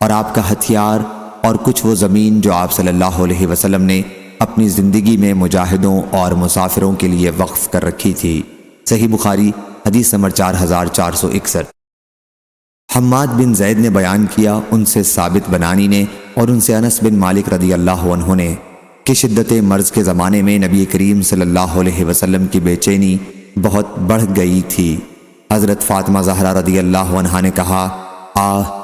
اور آپ کا ہتھیار اور کچھ وہ زمین جو آپ صلی اللہ علیہ وسلم نے اپنی زندگی میں مجاہدوں اور مسافروں کے لیے وقف کر رکھی تھی۔ صحیح بخاری حدیث نمبر 4461۔ حماد بن زید نے بیان کیا، ان سے ثابت بنانی نے اور ان سے انس بن مالک رضی اللہ عنہ نے کہ شدت مرض کے زمانے میں نبی کریم صلی اللہ علیہ وسلم کی بے چینی بہت بڑھ گئی تھی۔ حضرت فاطمہ زہرا رضی اللہ عنہا نے کہا،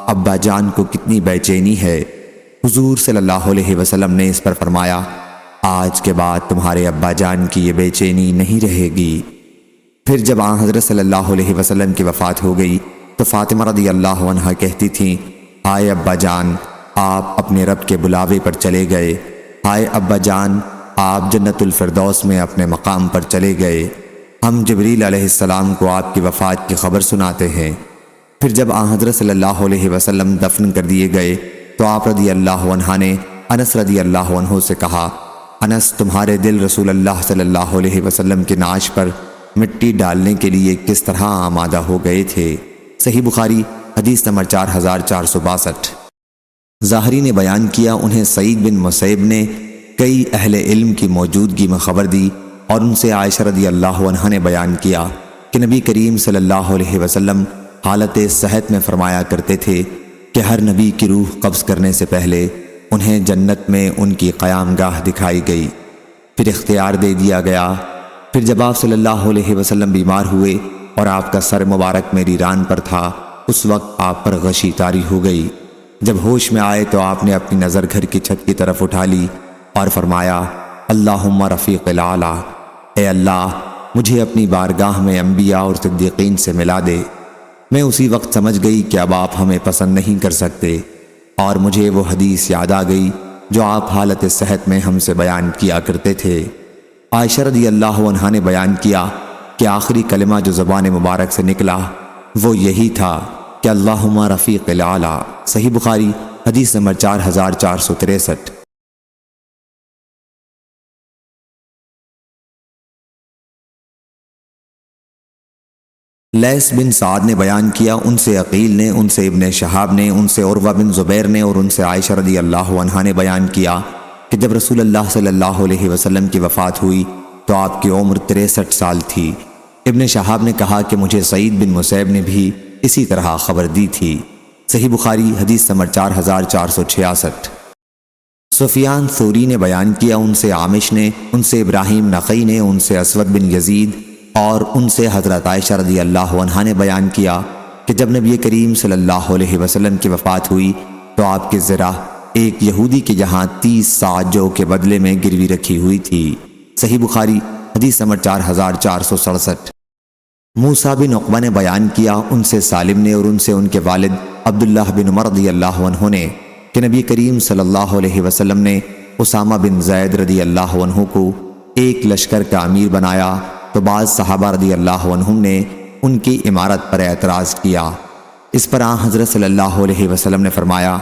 ابا جان کو کتنی بے چینی ہے۔ حضور صلی اللہ علیہ وسلم نے اس پر فرمایا، آج کے بعد تمہارے ابا جان کی یہ بے چینی نہیں رہے گی۔ پھر جب آن حضرت صلی اللہ علیہ وسلم کی وفات ہو گئی تو فاطمہ رضی اللہ عنہا کہتی تھیں، ہائے ابا جان، آپ اپنے رب کے بلاوے پر چلے گئے، ہائے ابا جان، آپ جنت الفردوس میں اپنے مقام پر چلے گئے، ہم جبریل علیہ السلام کو آپ کی وفات کی خبر سناتے ہیں۔ پھر جب آن حضرت صلی اللہ علیہ وسلم دفن کر دیے گئے تو آپ رضی اللہ عنہ نے انس رضی اللہ عنہ سے کہا، انس، تمہارے دل رسول اللہ صلی اللہ علیہ وسلم کے نعش پر مٹی ڈالنے کے لیے کس طرح آمادہ ہو گئے تھے۔ صحیح بخاری حدیث نمبر 4462۔ ظاہری نے بیان کیا، انہیں سعید بن مسیب نے کئی اہل علم کی موجودگی میں خبر دی اور ان سے عائشہ رضی اللہ عنہا نے بیان کیا کہ نبی کریم صلی اللہ علیہ وسلم حالت صحت میں فرمایا کرتے تھے کہ ہر نبی کی روح قبض کرنے سے پہلے انہیں جنت میں ان کی قیام گاہ دکھائی گئی، پھر اختیار دے دیا گیا۔ پھر جب آپ صلی اللہ علیہ وسلم بیمار ہوئے اور آپ کا سر مبارک میری ران پر تھا، اس وقت آپ پر غشی طاری ہو گئی۔ جب ہوش میں آئے تو آپ نے اپنی نظر گھر کی چھت کی طرف اٹھا لی اور فرمایا، اللہم رفیق الاعلیٰ، اے اللہ مجھے اپنی بارگاہ میں انبیاء اور صدیقین سے ملا دے۔ میں اسی وقت سمجھ گئی کہ اب آپ ہمیں پسند نہیں کر سکتے، اور مجھے وہ حدیث یاد آ گئی جو آپ حالت صحت میں ہم سے بیان کیا کرتے تھے۔ عائشہ رضی اللہ عنہا نے بیان کیا کہ آخری کلمہ جو زبان مبارک سے نکلا وہ یہی تھا کہ اللہم رفیق الاعلیٰ۔ صحیح بخاری حدیث نمبر 4463۔ لیث بن سعد نے بیان کیا، ان سے عقیل نے، ان سے ابن شہاب نے، ان سے عروہ بن زبیر نے اور ان سے عائشہ رضی اللہ عنہا نے بیان کیا کہ جب رسول اللہ صلی اللہ علیہ وسلم کی وفات ہوئی تو آپ کی عمر 63 سال تھی۔ ابن شہاب نے کہا کہ مجھے سعید بن مسیب نے بھی اسی طرح خبر دی تھی۔ صحیح بخاری حدیث نمبر 4466۔ سفیان ثوری نے بیان کیا، ان سے عامش نے، ان سے ابراہیم نخعی نے، ان سے اسود بن یزید اور ان سے حضرت عائشہ رضی اللہ عنہا نے بیان کیا کہ جب نبی کریم صلی اللہ علیہ وسلم کی وفات ہوئی تو آپ کے زرہ ایک یہودی کے جہاں 30 ساعت جو کے بدلے میں گروی رکھی ہوئی تھی۔ صحیح بخاری حدیث نمبر 4467۔ موسیٰ بن عقبہ نے بیان کیا، ان سے سالم نے اور ان سے ان کے والد عبداللہ بن عمر رضی اللہ عنہ نے کہ نبی کریم صلی اللہ علیہ وسلم نے اسامہ بن زید رضی اللہ عنہ کو ایک لشکر کا امیر بنایا تو بعض صحابہ رضی اللہ عنہم نے ان کی امارت پر اعتراض کیا۔ اس پر آن حضرت صلی اللہ علیہ وسلم نے فرمایا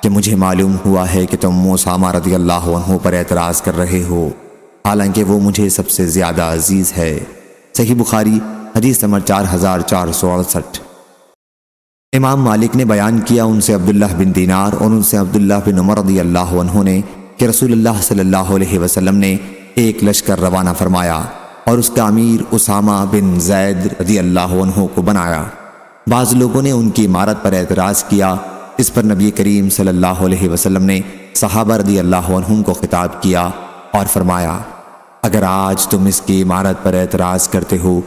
کہ مجھے معلوم ہوا ہے کہ تم اسامہ رضی اللہ عنہ پر اعتراض کر رہے ہو، حالانکہ وہ مجھے سب سے زیادہ عزیز ہے۔ صحیح بخاری حدیث نمبر 4468۔ امام مالک نے بیان کیا، ان سے عبداللہ بن دینار اور ان سے عبداللہ بن عمر رضی اللہ عنہ نے کہ رسول اللہ صلی اللہ علیہ وسلم نے ایک لشکر روانہ فرمایا اور اس کا امیر اسامہ بن زید رضی اللہ عنہ کو بنایا۔ بعض لوگوں نے ان کی عمارت پر اعتراض کیا۔ اس پر نبی کریم صلی اللہ علیہ وسلم نے صحابہ رضی اللہ عنہم کو خطاب کیا اور فرمایا، اگر آج تم اس کی عمارت پر اعتراض کرتے ہو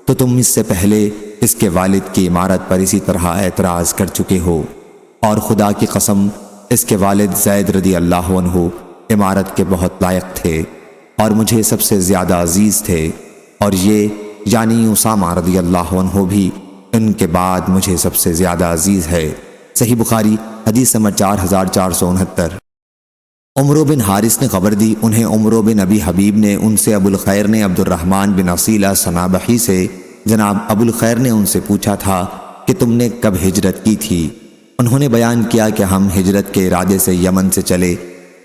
تو تم اس سے پہلے اس کے والد کی عمارت پر اسی طرح اعتراض کر چکے ہو، اور خدا کی قسم اس کے والد زید رضی اللہ عنہ عمارت کے بہت لائق تھے اور مجھے سب سے زیادہ عزیز تھے، اور یہ یعنی اسامہ رضی اللہ عنہ بھی ان کے بعد مجھے سب سے زیادہ عزیز ہے۔ صحیح بخاری حدیث نمبر 4469۔ عمرو بن حارث نے خبر دی، انہیں عمرو بن ابی حبیب نے ان سے ابو الخیر نے عبد الرحمن بن عصیلہ صنابحی سے جناب ابو الخیر نے ان سے پوچھا تھا کہ تم نے کب ہجرت کی تھی؟ انہوں نے بیان کیا کہ ہم ہجرت کے ارادے سے یمن سے چلے،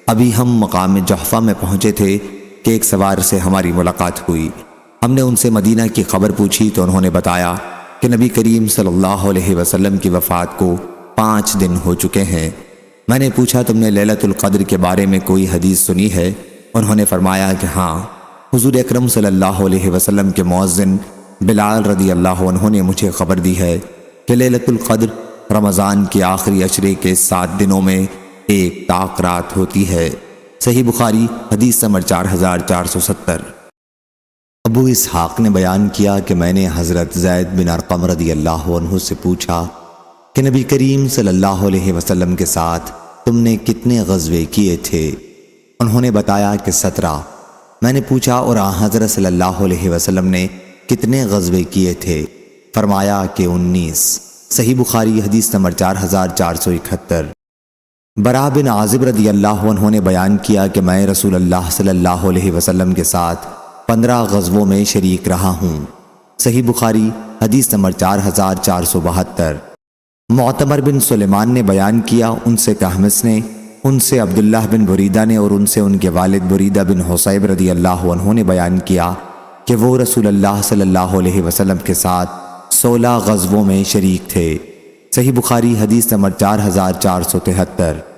ابھی ہم مقام جحفہ میں پہنچے تھے کہ ایک سوار سے ہماری ملاقات ہوئی۔ ہم نے ان سے مدینہ کی خبر پوچھی تو انہوں نے بتایا کہ نبی کریم صلی اللہ علیہ وسلم کی وفات کو 5 دن ہو چکے ہیں۔ میں نے پوچھا تم نے لیلۃ القدر کے بارے میں کوئی حدیث سنی ہے؟ انہوں نے فرمایا کہ ہاں، حضور اکرم صلی اللہ علیہ وسلم کے مؤذن بلال رضی اللہ عنہ نے مجھے خبر دی ہے کہ لیلۃ القدر رمضان کے آخری عشرے کے 7 دنوں میں ایک طاق رات ہوتی ہے۔ صحیح بخاری حدیث نمبر 4470۔ ابو اسحاق نے بیان کیا کہ میں نے حضرت زید بن ارقم رضی اللہ عنہ سے پوچھا کہ نبی کریم صلی اللہ علیہ وسلم کے ساتھ تم نے کتنے غزوے کیے تھے؟ انہوں نے بتایا کہ 17۔ میں نے پوچھا اور حضرت صلی اللہ علیہ وسلم نے کتنے غزوے کیے تھے؟ فرمایا کہ 19۔ صحیح بخاری حدیث نمبر 4471۔ برا بن عازب رضی اللہ عنہ نے بیان کیا کہ میں رسول اللہ صلی اللہ علیہ وسلم کے ساتھ 15 غزووں میں شریک رہا ہوں۔ صحیح بخاری حدیث نمبر 4472۔ معتمر بن سلیمان نے بیان کیا، ان سے کہمس نے، ان سے عبداللہ بن بریدہ نے اور ان سے ان کے والد بریدہ بن حصیب رضی اللہ عنہ نے بیان کیا کہ وہ رسول اللہ صلی اللہ علیہ وسلم کے ساتھ 16 غزووں میں شریک تھے۔ صحیح بخاری حدیث نمبر 4473۔